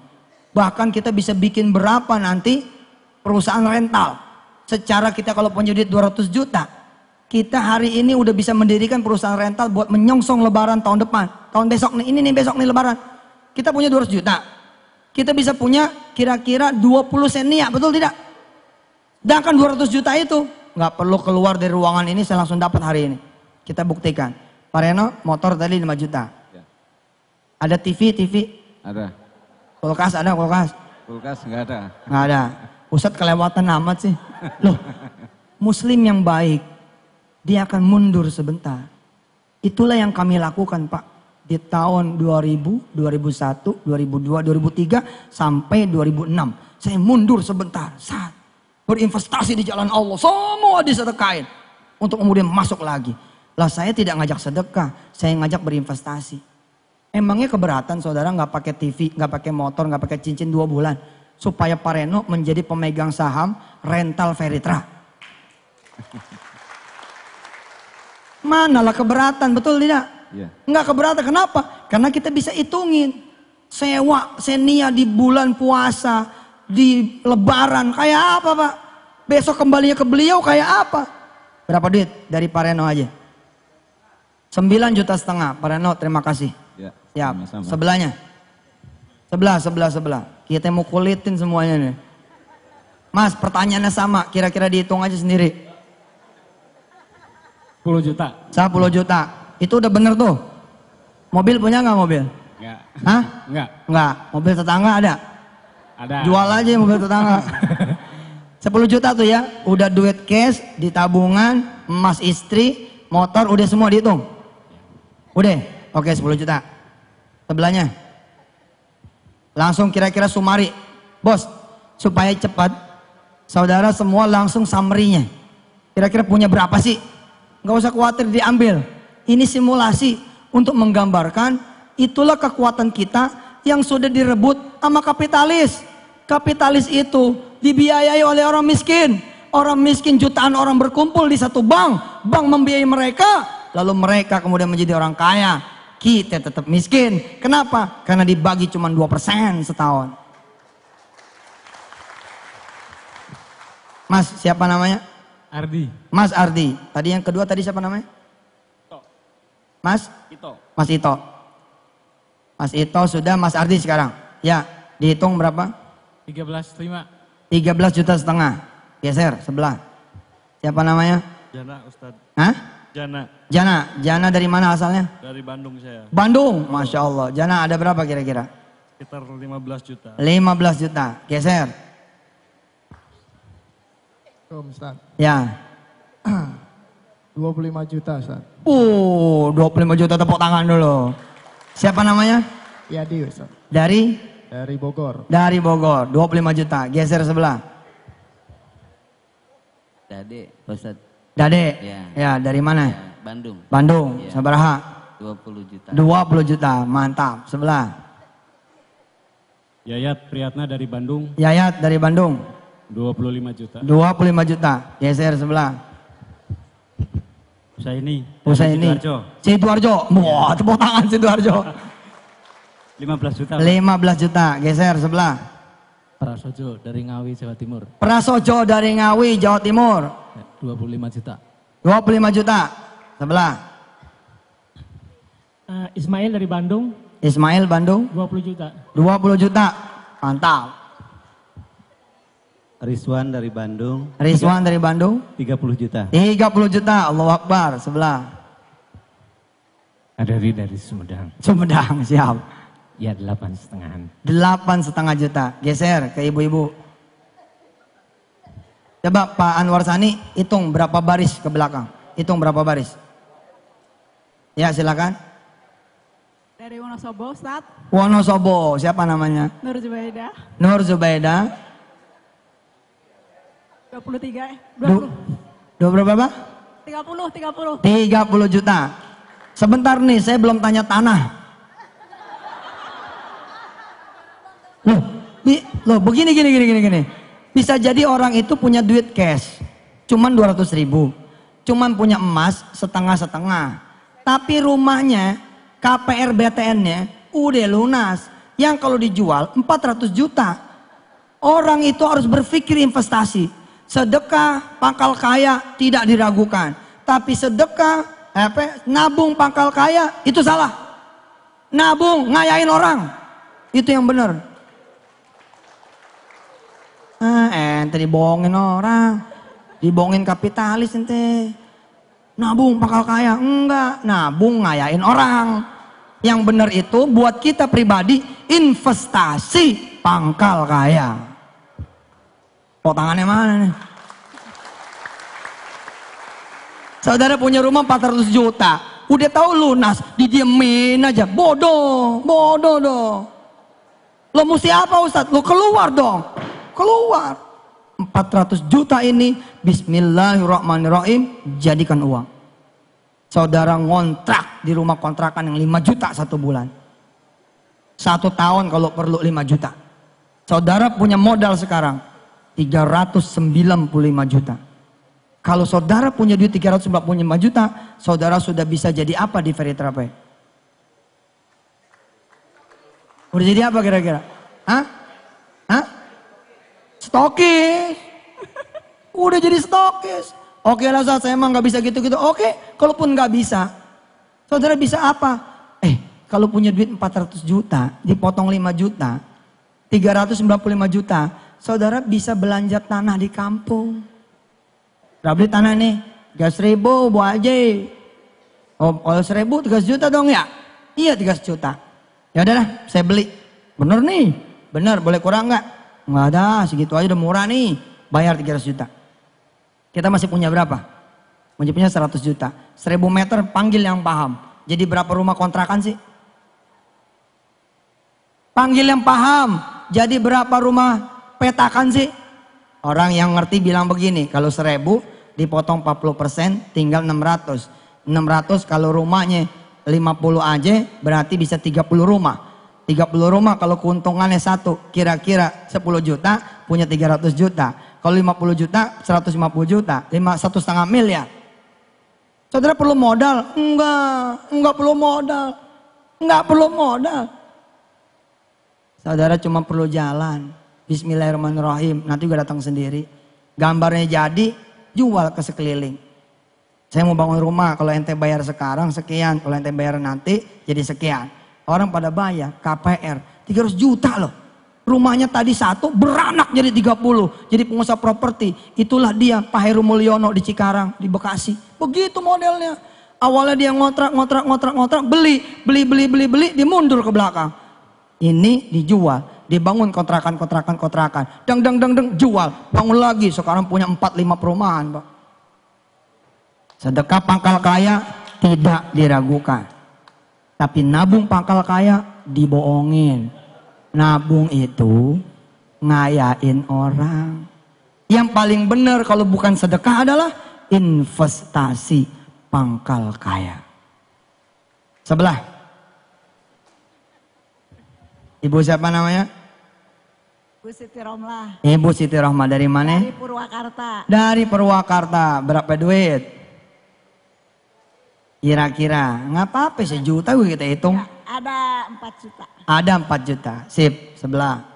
Bahkan kita bisa bikin berapa nanti perusahaan rental. Secara kita kalau punya duit 200 juta. Kita hari ini udah bisa mendirikan perusahaan rental buat menyongsong lebaran tahun depan. Tahun besok nih, ini nih besok nih lebaran. Kita punya 200 juta. Kita bisa punya kira-kira 20 senia, betul tidak? Sedangkan 200 juta itu nggak perlu keluar dari ruangan ini, saya langsung dapat hari ini. Kita buktikan. Pak Reno, motor tadi 5 juta. Ya. Ada TV? Ada. Kulkas ada, kulkas? Kulkas nggak ada. Nggak ada. Ustadz kelewatan amat sih. Loh, muslim yang baik, dia akan mundur sebentar. Itulah yang kami lakukan Pak. Di tahun 2000, 2001, 2002, 2003, sampai 2006. Saya mundur sebentar. Saat berinvestasi di jalan Allah. Semua disedekain. Untuk kemudian masuk lagi. Lah saya tidak ngajak sedekah. Saya ngajak berinvestasi. Emangnya keberatan saudara nggak pakai TV, nggak pakai motor, nggak pakai cincin 2 bulan. Supaya Pak Reno menjadi pemegang saham rental Veritra. Manalah keberatan, betul tidak? Iya. Enggak keberatan, kenapa? Karena kita bisa hitungin. Sewa, senia di bulan puasa, di lebaran, kayak apa Pak? Besok kembalinya ke beliau kayak apa? Berapa duit dari Pak Reno aja? 9,5 juta. Pak Reno terima kasih. Ya, Siap. sama-sama. Sebelahnya. Sebelah. Kita mau kulitin semuanya nih. Mas pertanyaannya sama, kira-kira dihitung aja sendiri. 10 juta. 10 juta. Itu udah bener tuh. Mobil punya nggak mobil? Enggak. Hah? Enggak. Nggak. Mobil tetangga ada? Ada. Jual aja mobil tetangga. 10 juta tuh ya. Udah duit cash, di tabungan, emas istri, motor, udah semua dihitung? Udah? Oke 10 juta. Sebelahnya. Langsung kira-kira sumari. Bos, supaya cepat, saudara semua langsung summary-nya. Kira-kira punya berapa sih? Nggak usah khawatir diambil. Ini simulasi untuk menggambarkan itulah kekuatan kita yang sudah direbut sama kapitalis. Kapitalis itu dibiayai oleh orang miskin. Orang miskin jutaan orang berkumpul di satu bank. Bank membiayai mereka. Lalu mereka kemudian menjadi orang kaya. Kita tetap miskin. Kenapa? Karena dibagi cuma 2% setahun. Mas, siapa namanya? Ardi. Mas Ardi. Tadi yang kedua tadi siapa namanya? Ito. Mas? Ito. Mas Ito. Mas Ito sudah, Mas Ardi sekarang. Ya, dihitung berapa? 13,5. 13,5 juta. Geser sebelah. Siapa namanya? Jana Ustadz. Hah? Jana Jana dari mana asalnya? dari Bandung saya. Bandung, Masya Allah. Jana ada berapa kira-kira? Sekitar 15 juta. 15 juta. Geser. Ustaz. Ya. 25 juta Ustaz. 25 juta tepuk tangan dulu. Siapa namanya? Yadi Ustaz. Dari? Dari Bogor. Dari Bogor. 25 juta. Geser sebelah. Dade, Ustaz. Dade? Ya. Ya, dari mana? Ya, Bandung. Bandung. Ya. Sabaraha? 20 juta. 20 juta. Mantap. Sebelah. Yayat Priyatna dari Bandung. Yayat dari Bandung. 25 juta. 25 juta. Geser sebelah. Usaini. Sidoarjo. Wah, tepuk tangan Sidoarjo. 15 juta. 15 juta. Geser sebelah. Prasojo dari Ngawi, Jawa Timur. Prasojo dari Ngawi, Jawa Timur. 25 juta. 25 juta. Sebelah. Ismail dari Bandung, Ismail Bandung. 20 juta. 20 juta. Mantap. Rizwan dari Bandung. Rizwan dari Bandung. 30 juta. 30 juta. Allahu Akbar. Sebelah. Ada dari Sumedang. Sumedang. Siap. Ya 8,5. 8,5 juta. Geser ke ibu-ibu. Coba Pak Anwar Sani hitung berapa baris ke belakang. Hitung berapa baris. Ya silakan. Dari Wonosobo, Ustaz. Wonosobo. Siapa namanya? Nur Zubaida. Nur Zubaida. 23, 20 berapa? 30. 30 juta. Sebentar nih, saya belum tanya tanah. Loh, begini. Bisa jadi orang itu punya duit cash, cuman 200.000, cuman punya emas setengah-setengah. Tapi rumahnya, KPR BTN-nya udah lunas. Yang kalau dijual 400 juta. Orang itu harus berpikir investasi. Sedekah pangkal kaya tidak diragukan. Tapi sedekah, nabung pangkal kaya itu salah. Nabung ngayain orang. Itu yang benar. Ente dibohongin orang. Dibohongin kapitalis ente. Nabung pangkal kaya. Enggak, nabung ngayain orang. Yang benar itu buat kita pribadi investasi pangkal kaya. Potangannya mana nih? Saudara punya rumah 400 juta. Udah tahu lunas, didiemin aja. Bodoh dong. Lo mesti apa Ustadz? Lo keluar dong. Keluar. 400 juta ini bismillahirrahmanirrahim jadikan uang. Saudara ngontrak di rumah kontrakan yang 5 juta 1 bulan. 1 tahun kalau perlu 5 juta. Saudara punya modal sekarang 395 juta. Kalau saudara punya duit 395 juta, saudara sudah bisa jadi apa di Ferry Trape? Udah jadi apa kira-kira? Hah? Stokis. Udah jadi stokis. Oke lah Ustaz, saya emang gak bisa gitu-gitu. Oke, kalaupun gak bisa, saudara bisa apa? Kalau punya duit 400 juta, dipotong 5 juta, 395 juta, saudara bisa belanja tanah di kampung. Udah beli tanah nih, 3.000 Bu Haji. Oh, kalau 1.000 3 juta dong ya? Iya 3 juta. Ya udahlah, saya beli. Bener nih? Bener, boleh kurang nggak? Nggak ada, segitu aja udah murah nih. Bayar 300 juta. Kita masih punya berapa? Masih punya 100 juta. 1.000 meter panggil yang paham. Jadi berapa rumah kontrakan sih? Panggil yang paham. Jadi berapa rumah petakan sih? Orang yang ngerti bilang begini, kalau 1.000 dipotong 40% tinggal 600. 600 kalau rumahnya 50 aja berarti bisa 30 rumah. 30 rumah kalau keuntungannya 1 kira-kira 10 juta punya 300 juta. Kalau 50 juta 150 juta, 1,5 miliar. Saudara perlu modal? Enggak perlu modal. Enggak perlu modal. Saudara cuma perlu jalan. Bismillahirrahmanirrahim. Nanti juga datang sendiri. Gambarnya jadi, jual ke sekeliling. Saya mau bangun rumah, kalau ente bayar sekarang sekian, kalau ente bayar nanti jadi sekian. Orang pada bayar, KPR, 300 juta loh. Rumahnya tadi 1, beranak jadi 30. Jadi pengusaha properti. Itulah dia, Pak Heru Mulyono di Cikarang, di Bekasi. Begitu modelnya. Awalnya dia ngontrak, beli, dia mundur ke belakang. Ini dijual. Dibangun kontrakan. Dang, jual. Bangun lagi, sekarang punya 4-5 perumahan, Pak. Sedekah pangkal kaya tidak diragukan. Tapi nabung pangkal kaya dibohongin. Nabung itu ngayain orang. Yang paling benar kalau bukan sedekah adalah investasi pangkal kaya. Sebelah. Ibu siapa namanya? Bu Siti Romlah. Ibu Siti Rohmah dari mana? Dari Purwakarta. Dari Purwakarta. Berapa duit? Kira-kira. Nggak apa-apa, sejuta gue kita hitung. Ya, ada 4 juta. Ada 4 juta. Sip, sebelah.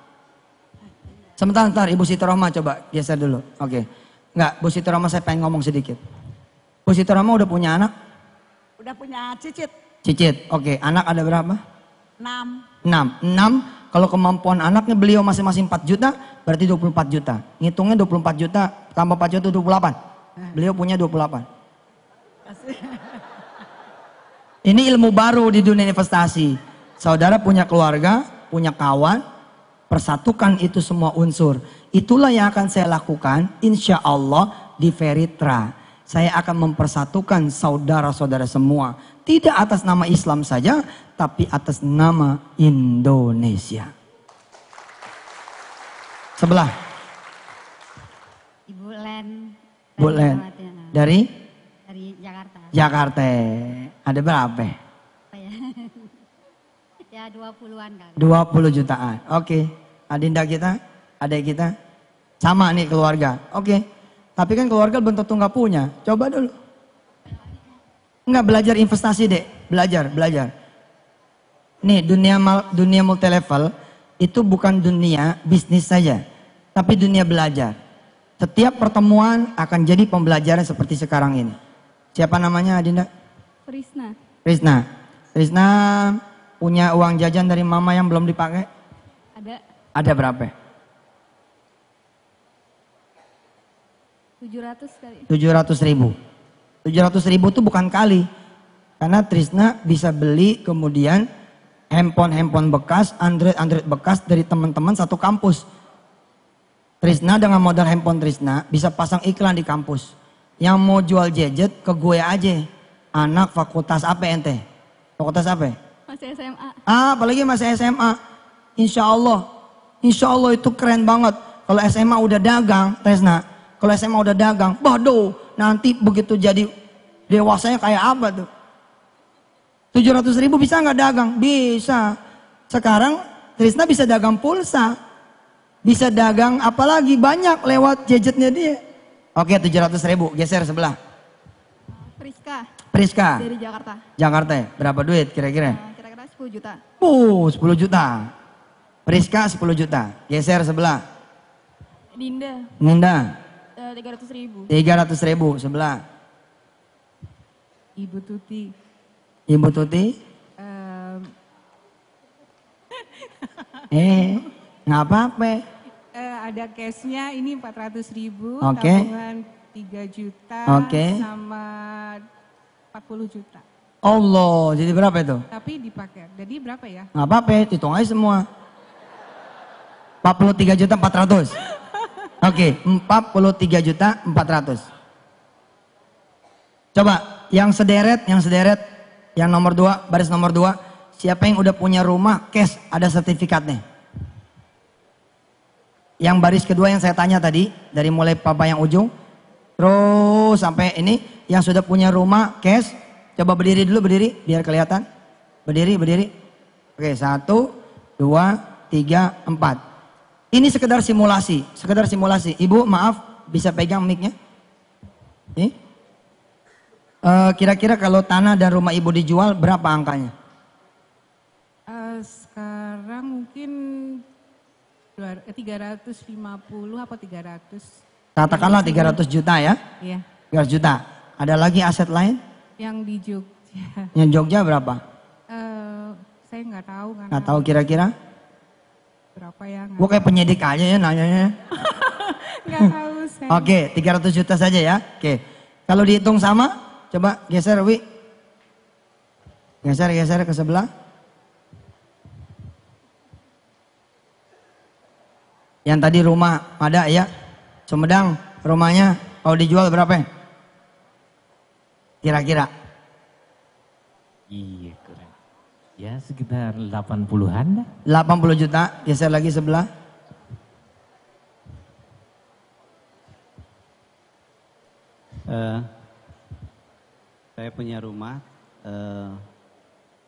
Sebentar, Ibu Siti Rohmah coba geser dulu. Oke. Enggak, Bu Siti Rohmah saya pengen ngomong sedikit. Bu Siti Rohmah udah punya anak? Udah punya cicit. Cicit, oke. Anak ada berapa? 6. 6. Kalau kemampuan anaknya beliau masing-masing 4 juta, berarti 24 juta. Ngitungnya 24 juta, tambah 4 juta 28. Beliau punya 28. Ini ilmu baru di dunia investasi. Saudara punya keluarga, punya kawan, persatukan itu semua unsur. Itulah yang akan saya lakukan, insya Allah di Veritra. Saya akan mempersatukan saudara-saudara semua. Tidak atas nama Islam saja, tapi atas nama Indonesia. Sebelah. Ibu Len. Bu Len. Dari? Dari Jakarta. Jakarta. Ada berapa? Apa ya? Ya 20-an kali. 20 jutaan. Oke. Adinda kita, adik kita. Sama nih keluarga. Oke. Tapi kan keluarga belum tentu nggak punya. Coba dulu. Nggak belajar investasi deh. Belajar. Nih dunia multi level itu bukan dunia bisnis saja. Tapi dunia belajar. Setiap pertemuan akan jadi pembelajaran seperti sekarang ini. Siapa namanya Adinda? Prisna. Risna punya uang jajan dari mama yang belum dipakai? Ada Ada berapa? 700 kali. 700 ribu. 700 ribu itu bukan kali. Karena Trisna bisa beli kemudian handphone bekas, Android bekas dari teman-teman satu kampus. Trisna dengan modal handphone Trisna bisa pasang iklan di kampus. Yang mau jual gadget ke gue aja. Anak fakultas apa ente? Fakultas apa? Masih SMA. Apalagi masih SMA. Insya Allah itu keren banget. Kalau SMA udah dagang, Trisna. Kalau SMA udah dagang, waduh, nanti begitu jadi dewasanya kayak apa tuh? 700 ribu bisa nggak dagang? Bisa. Sekarang Trisna bisa dagang pulsa. Bisa dagang apalagi banyak lewat gadgetnya dia. Oke, 700 ribu, geser sebelah. Priska. Dari Jakarta. Jakarta ya? Berapa duit kira-kira? Kira-kira 10 juta. 10 juta. Priska 10 juta. Geser sebelah. Ninda. 300 ribu. 300 ribu sebelah. Ibu Tuti. Nggak apa-apa. Ada cashnya ini 400 ribu. Oke. Tabungan 3 juta. Oke. Sama 40 juta. Allah, jadi berapa itu? Tapi dipakai. Jadi berapa ya? Nggak apa-apa, hitung aja semua. 43 juta 400. Oke, 43 juta 400. Coba, yang sederet, yang nomor 2, baris nomor 2. Siapa yang udah punya rumah, cash, ada sertifikatnya. Yang baris kedua yang saya tanya tadi, dari mulai papa yang ujung, terus sampai ini, yang sudah punya rumah, cash, coba berdiri dulu, biar kelihatan. Berdiri. Oke, 1, 2, 3, 4. Ini sekedar simulasi. Ibu maaf, bisa pegang mic-nya? Ini. Kira-kira kalau tanah dan rumah ibu dijual, berapa angkanya? Sekarang mungkin 350 apa 300. Katakanlah 300 juta ya? Iya. 300 juta. Ada lagi aset lain? Yang di Jogja. Yang Jogja berapa? Saya nggak tahu kan. Nggak tahu kira-kira? Berapa ya? Gue kayak penyidik aja ya nanyanya. Nggak tahu saya. Oke, 300 juta saja ya. Oke. Kalau dihitung sama, coba geser Wi. Geser ke sebelah. Yang tadi rumah ada ya. Sumedang rumahnya kalau dijual berapa? Kira-kira? Iya keren. Ya sekitar 80-an dah. 80 juta, geser lagi sebelah. Saya punya rumah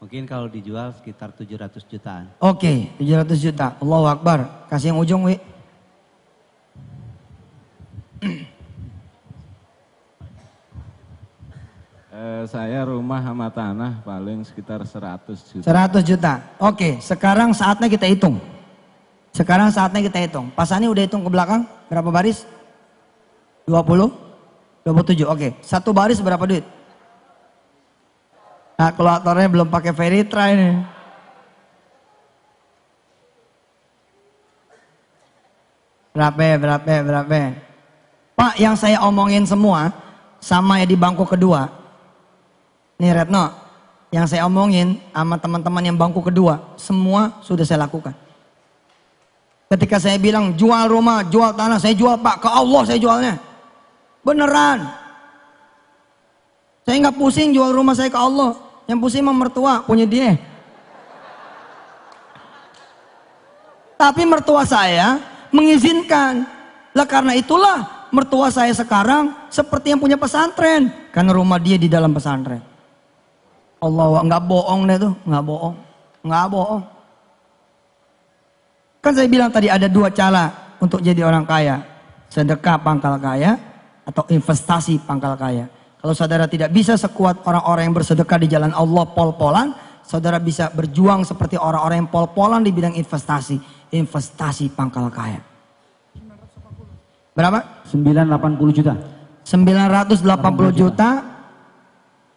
Mungkin kalau dijual sekitar 700 jutaan. Oke, 700 juta. Allahu Akbar. Kasih yang ujung, Wi. Saya rumah sama tanah paling sekitar 100 juta. 100 juta. Oke, sekarang saatnya kita hitung. Sekarang saatnya kita hitung. Pak Sani udah hitung ke belakang? Berapa baris? 20? 27. Oke, satu baris berapa duit? Nah, kalkulatornya belum pakai Veritra ini. Berapa? Pak, yang saya omongin semua sama ya di bangku kedua. Nih Retno, yang saya omongin sama teman-teman yang bangku kedua, semua sudah saya lakukan. Ketika saya bilang jual rumah, jual tanah, saya jual Pak, ke Allah saya jualnya. Beneran. Saya nggak pusing jual rumah saya ke Allah. Yang pusing mah mertua, punya dia. Tapi mertua saya mengizinkan. Lah karena itulah mertua saya sekarang seperti yang punya pesantren. Karena rumah dia di dalam pesantren. Allah, nggak bohong deh tuh, nggak bohong. Kan saya bilang tadi ada dua cara untuk jadi orang kaya. Sedekah pangkal kaya atau investasi pangkal kaya. Kalau saudara tidak bisa sekuat orang-orang yang bersedekah di jalan Allah pol-polan, saudara bisa berjuang seperti orang-orang yang pol-polan di bidang investasi. Investasi pangkal kaya. Berapa? 980 juta. 980 juta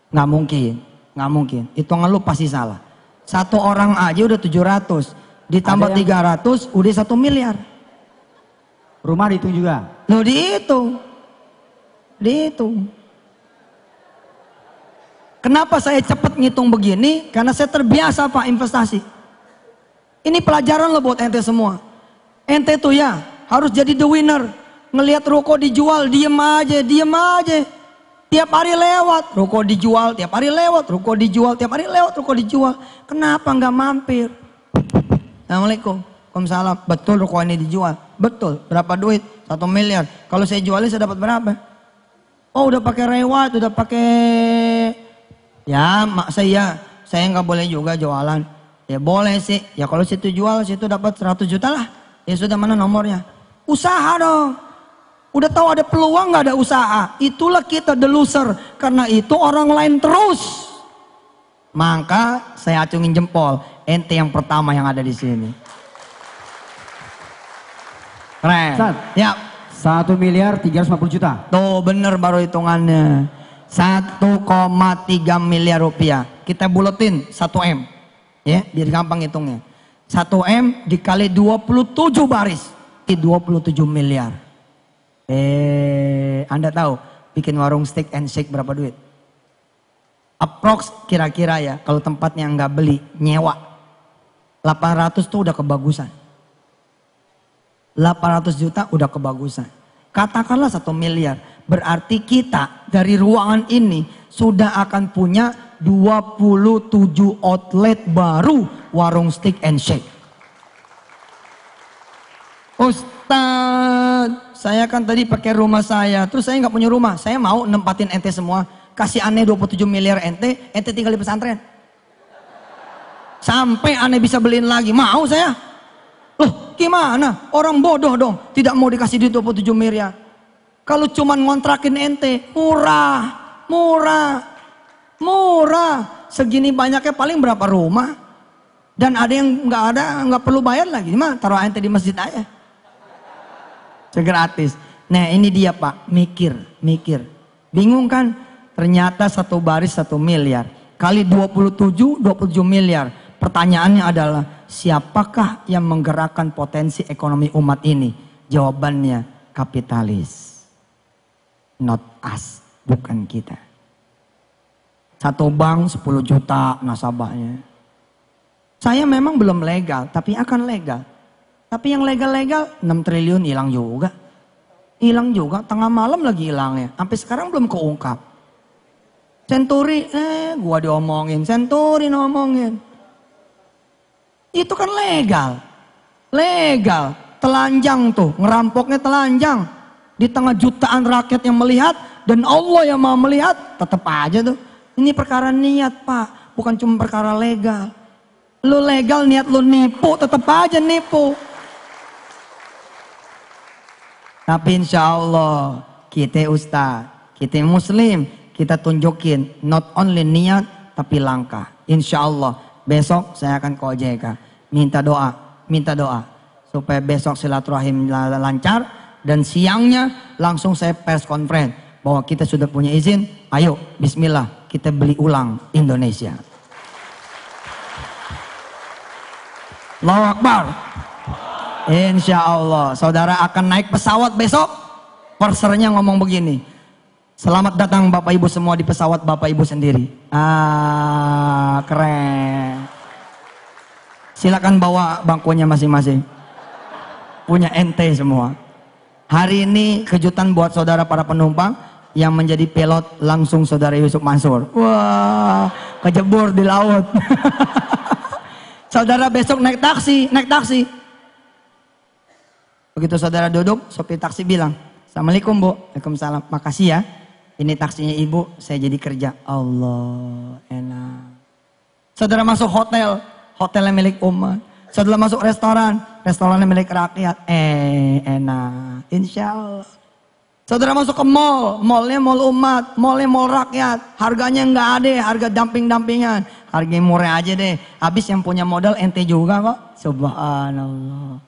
nggak mungkin. Nggak mungkin, hitungan lu pasti salah. Satu orang aja udah 700, ditambah 300 udah 1 miliar. Rumah dihitung juga? Loh dihitung. Kenapa saya cepat ngitung begini? Karena saya terbiasa Pak investasi. Ini pelajaran lo buat ente semua. Ente tuh ya harus jadi the winner. Ngelihat ruko dijual, diem aja. Tiap hari lewat, ruko dijual, tiap hari lewat, ruko dijual, tiap hari lewat, ruko dijual. Kenapa nggak mampir? Assalamualaikum. Waalaikumsalam. Betul ruko ini dijual? Betul. Berapa duit? 1 miliar. Kalau saya jualin saya dapat berapa? Oh udah pakai reward, udah pakai... Ya mak saya nggak boleh juga jualan. Ya boleh sih. Ya kalau situ jual, situ dapat 100 juta lah. Ya sudah, mana nomornya? Usaha dong. Udah tahu ada peluang nggak ada usaha, itulah kita the loser. Karena itu orang lain terus. Maka saya acungin jempol, ente yang pertama yang ada di sini. Keren. Ya. 1 miliar 350 juta. Tuh bener baru hitungannya. 1,3 miliar rupiah. Kita buletin 1 M. Ya, biar gampang hitungnya. 1 M dikali 27 baris. 27 miliar. Anda tahu bikin warung steak and shake berapa duit? Approx kira-kira ya, kalau tempatnya nggak beli, nyewa 800 tuh udah kebagusan. 800 juta udah kebagusan. Katakanlah 1 miliar, berarti kita dari ruangan ini sudah akan punya 27 outlet baru warung steak and shake. Ustadz, saya kan tadi pakai rumah saya, terus saya nggak punya rumah. Saya mau nempatin ente semua, kasih aneh 27 miliar ente tinggal di pesantren. Sampai aneh bisa beliin lagi, mau saya. Loh gimana? Orang bodoh dong, tidak mau dikasih duit 27 miliar. Kalau cuman ngontrakin ente, murah. Segini banyaknya paling berapa rumah? Dan ada yang nggak perlu bayar lagi, mah taruh ente di masjid aja. Segratis. Nah ini dia Pak, mikir. Bingung kan? Ternyata satu baris 1 miliar. Kali 27 miliar. Pertanyaannya adalah, siapakah yang menggerakkan potensi ekonomi umat ini? Jawabannya kapitalis. Not us, bukan kita. Satu bank 10 juta nasabahnya. Saya memang belum legal, tapi akan legal. Tapi yang legal-legal 6 triliun hilang juga. Tengah malam lagi hilangnya. Sampai sekarang belum keungkap. Century, gua diomongin. Century ngomongin. Itu kan legal. Telanjang tuh, ngerampoknya telanjang. Di tengah jutaan rakyat yang melihat, dan Allah yang mau melihat, tetap aja tuh. Ini perkara niat Pak. bukan cuma perkara legal. Lu legal niat lu nipu, tetap aja nipu. Tapi insya Allah kita ustaz, kita muslim, kita tunjukin not only niat tapi langkah. Insya Allah besok saya akan ke OJK minta doa supaya besok silaturahim lancar dan siangnya langsung saya pers conference bahwa kita sudah punya izin. Ayo bismillah kita beli ulang Indonesia. Allahu Akbar. Insya Allah saudara akan naik pesawat besok. Persernya ngomong begini, selamat datang Bapak Ibu semua di pesawat Bapak Ibu sendiri. Keren. Silakan bawa bangkunya masing-masing. Punya ente semua. Hari ini kejutan buat saudara para penumpang yang menjadi pilot langsung saudara Yusuf Mansur. Wah, kejebur di laut. Saudara besok naik taksi. Begitu saudara duduk, sopir taksi bilang, Assalamualaikum Bu. Waalaikumsalam. Makasih ya. Ini taksinya Ibu, saya jadi kerja. Allah, enak. Saudara masuk hotel, hotelnya milik umat. Saudara masuk restoran, restorannya milik rakyat. Enak. Insya Allah. Saudara masuk ke mall, mallnya mall umat, mallnya mall rakyat. Harganya nggak ada, harga dumping-dumpingan. Harga murah aja deh. Habis yang punya modal ente juga kok. Subhanallah.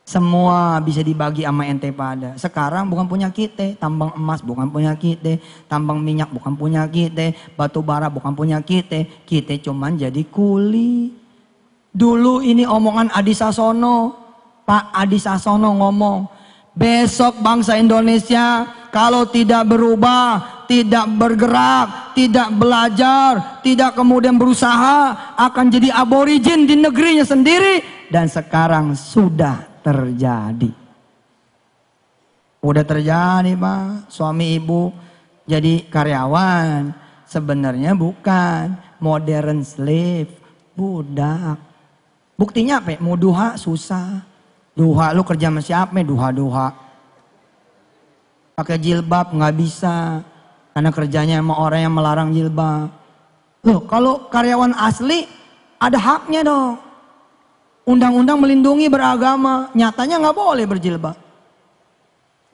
Semua bisa dibagi sama ente pada. Sekarang bukan punya kita, tambang emas bukan punya kita, tambang minyak bukan punya kita, batu bara bukan punya kita cuman jadi kuli. Dulu ini omongan Adi Sasono, Pak Adi Sasono ngomong, besok bangsa Indonesia kalau tidak berubah, tidak bergerak, tidak belajar, tidak kemudian berusaha, akan jadi aborigin di negerinya sendiri. Dan sekarang sudah terjadi. Udah terjadi Pak. Suami ibu jadi karyawan. Sebenarnya bukan. Modern slave. Budak. Buktinya apa? Mau duha susah. Duha lu kerja sama siapa? Duha-duha. Pakai jilbab nggak bisa. Karena kerjanya sama orang yang melarang jilbab. Loh kalau karyawan asli ada haknya dong. Undang-undang melindungi beragama, nyatanya nggak boleh berjilbab.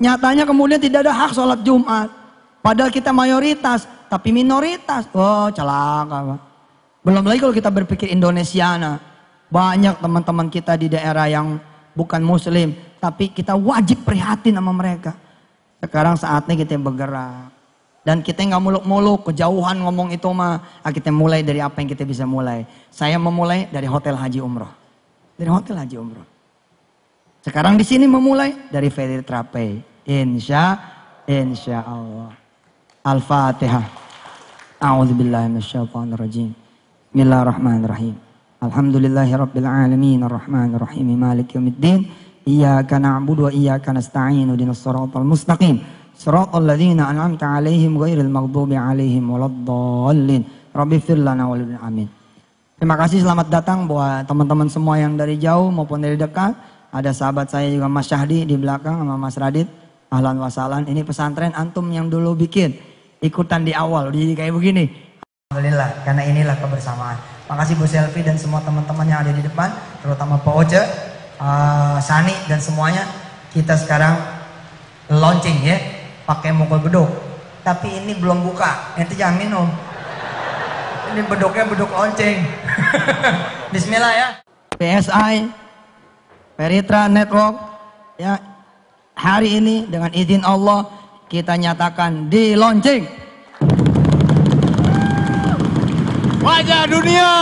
Nyatanya kemudian tidak ada hak sholat Jumat. Padahal kita mayoritas, tapi minoritas. Oh celaka Pak. Belum lagi kalau kita berpikir Indonesiana. Banyak teman-teman kita di daerah yang bukan muslim. Tapi kita wajib prihatin sama mereka. Sekarang saatnya kita bergerak. Dan kita nggak muluk-muluk, kejauhan ngomong itu mah. Kita mulai dari apa yang kita bisa mulai. Saya memulai dari Hotel Haji Umroh. Dari Hotel Haji Umroh. Sekarang di sini memulai dari Ferry Trape. Insya Allah. Al-Fatihah. A'udzubillahi minasyaitonirrajim. Bismillahirrahmanirrahim. Alhamdulillahirabbil alamin arrahmanir rahim maliki yaumiddin. Iyyaka na'budu wa iyyaka nasta'in ihdinas siratal mustaqim. Siratal ladzina an'amta 'alaihim ghairil maghdubi 'alaihim waladdallin. Rabbighfir lana wa lana amin. Terima kasih, selamat datang buat teman-teman semua yang dari jauh maupun dari dekat. Ada sahabat saya juga Mas Syahdi di belakang sama Mas Radit. Ahlan wasalan. Ini pesantren antum yang dulu bikin. Ikutan di awal, jadi kayak begini. Alhamdulillah, karena inilah kebersamaan. Makasih Bu Selvi dan semua teman-teman yang ada di depan. Terutama Pak Oce, Sani dan semuanya. Kita sekarang launching ya. Pakai mukul beduk. Tapi ini belum buka, ente jangan minum. Ini beduknya beduk lonceng. Bismillah ya. PSI, Peritra Network, ya hari ini dengan izin Allah kita nyatakan di launching. Wajah dunia.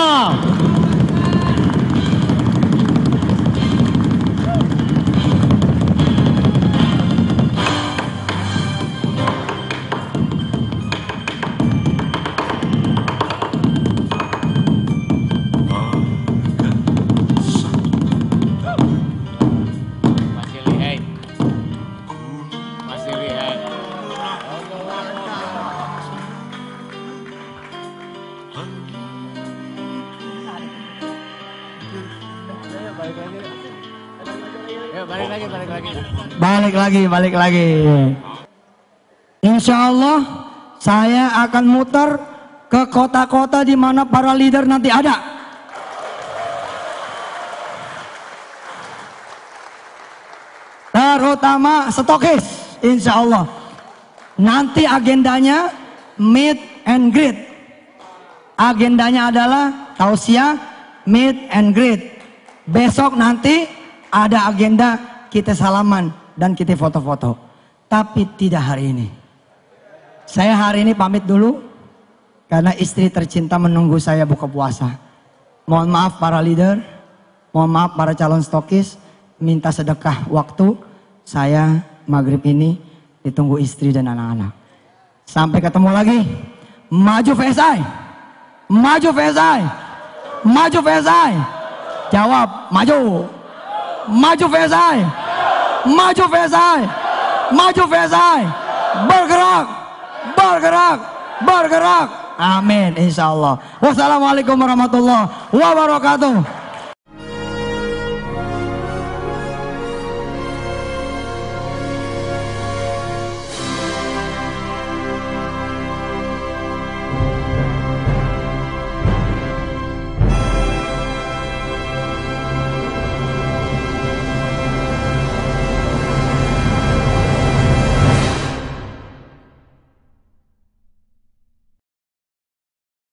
Balik lagi. Insya Allah saya akan muter ke kota-kota di mana para leader nanti ada. Terutama stokis, insya Allah. Nanti agendanya meet and greet. Agendanya adalah tausiah, meet and greet. Besok nanti ada agenda kita salaman dan kita foto-foto. Tapi tidak hari ini. Saya hari ini pamit dulu karena istri tercinta menunggu saya buka puasa. Mohon maaf para leader, mohon maaf para calon stokis, minta sedekah waktu. Saya maghrib ini ditunggu istri dan anak-anak. Sampai ketemu lagi. Maju VSI. Maju VSI. Maju VSI. Jawab, maju. Maju VSI. Maju VSI. Maju VSI. Bergerak. Bergerak. Bergerak. Amin insyaallah. Wassalamualaikum warahmatullahi wabarakatuh.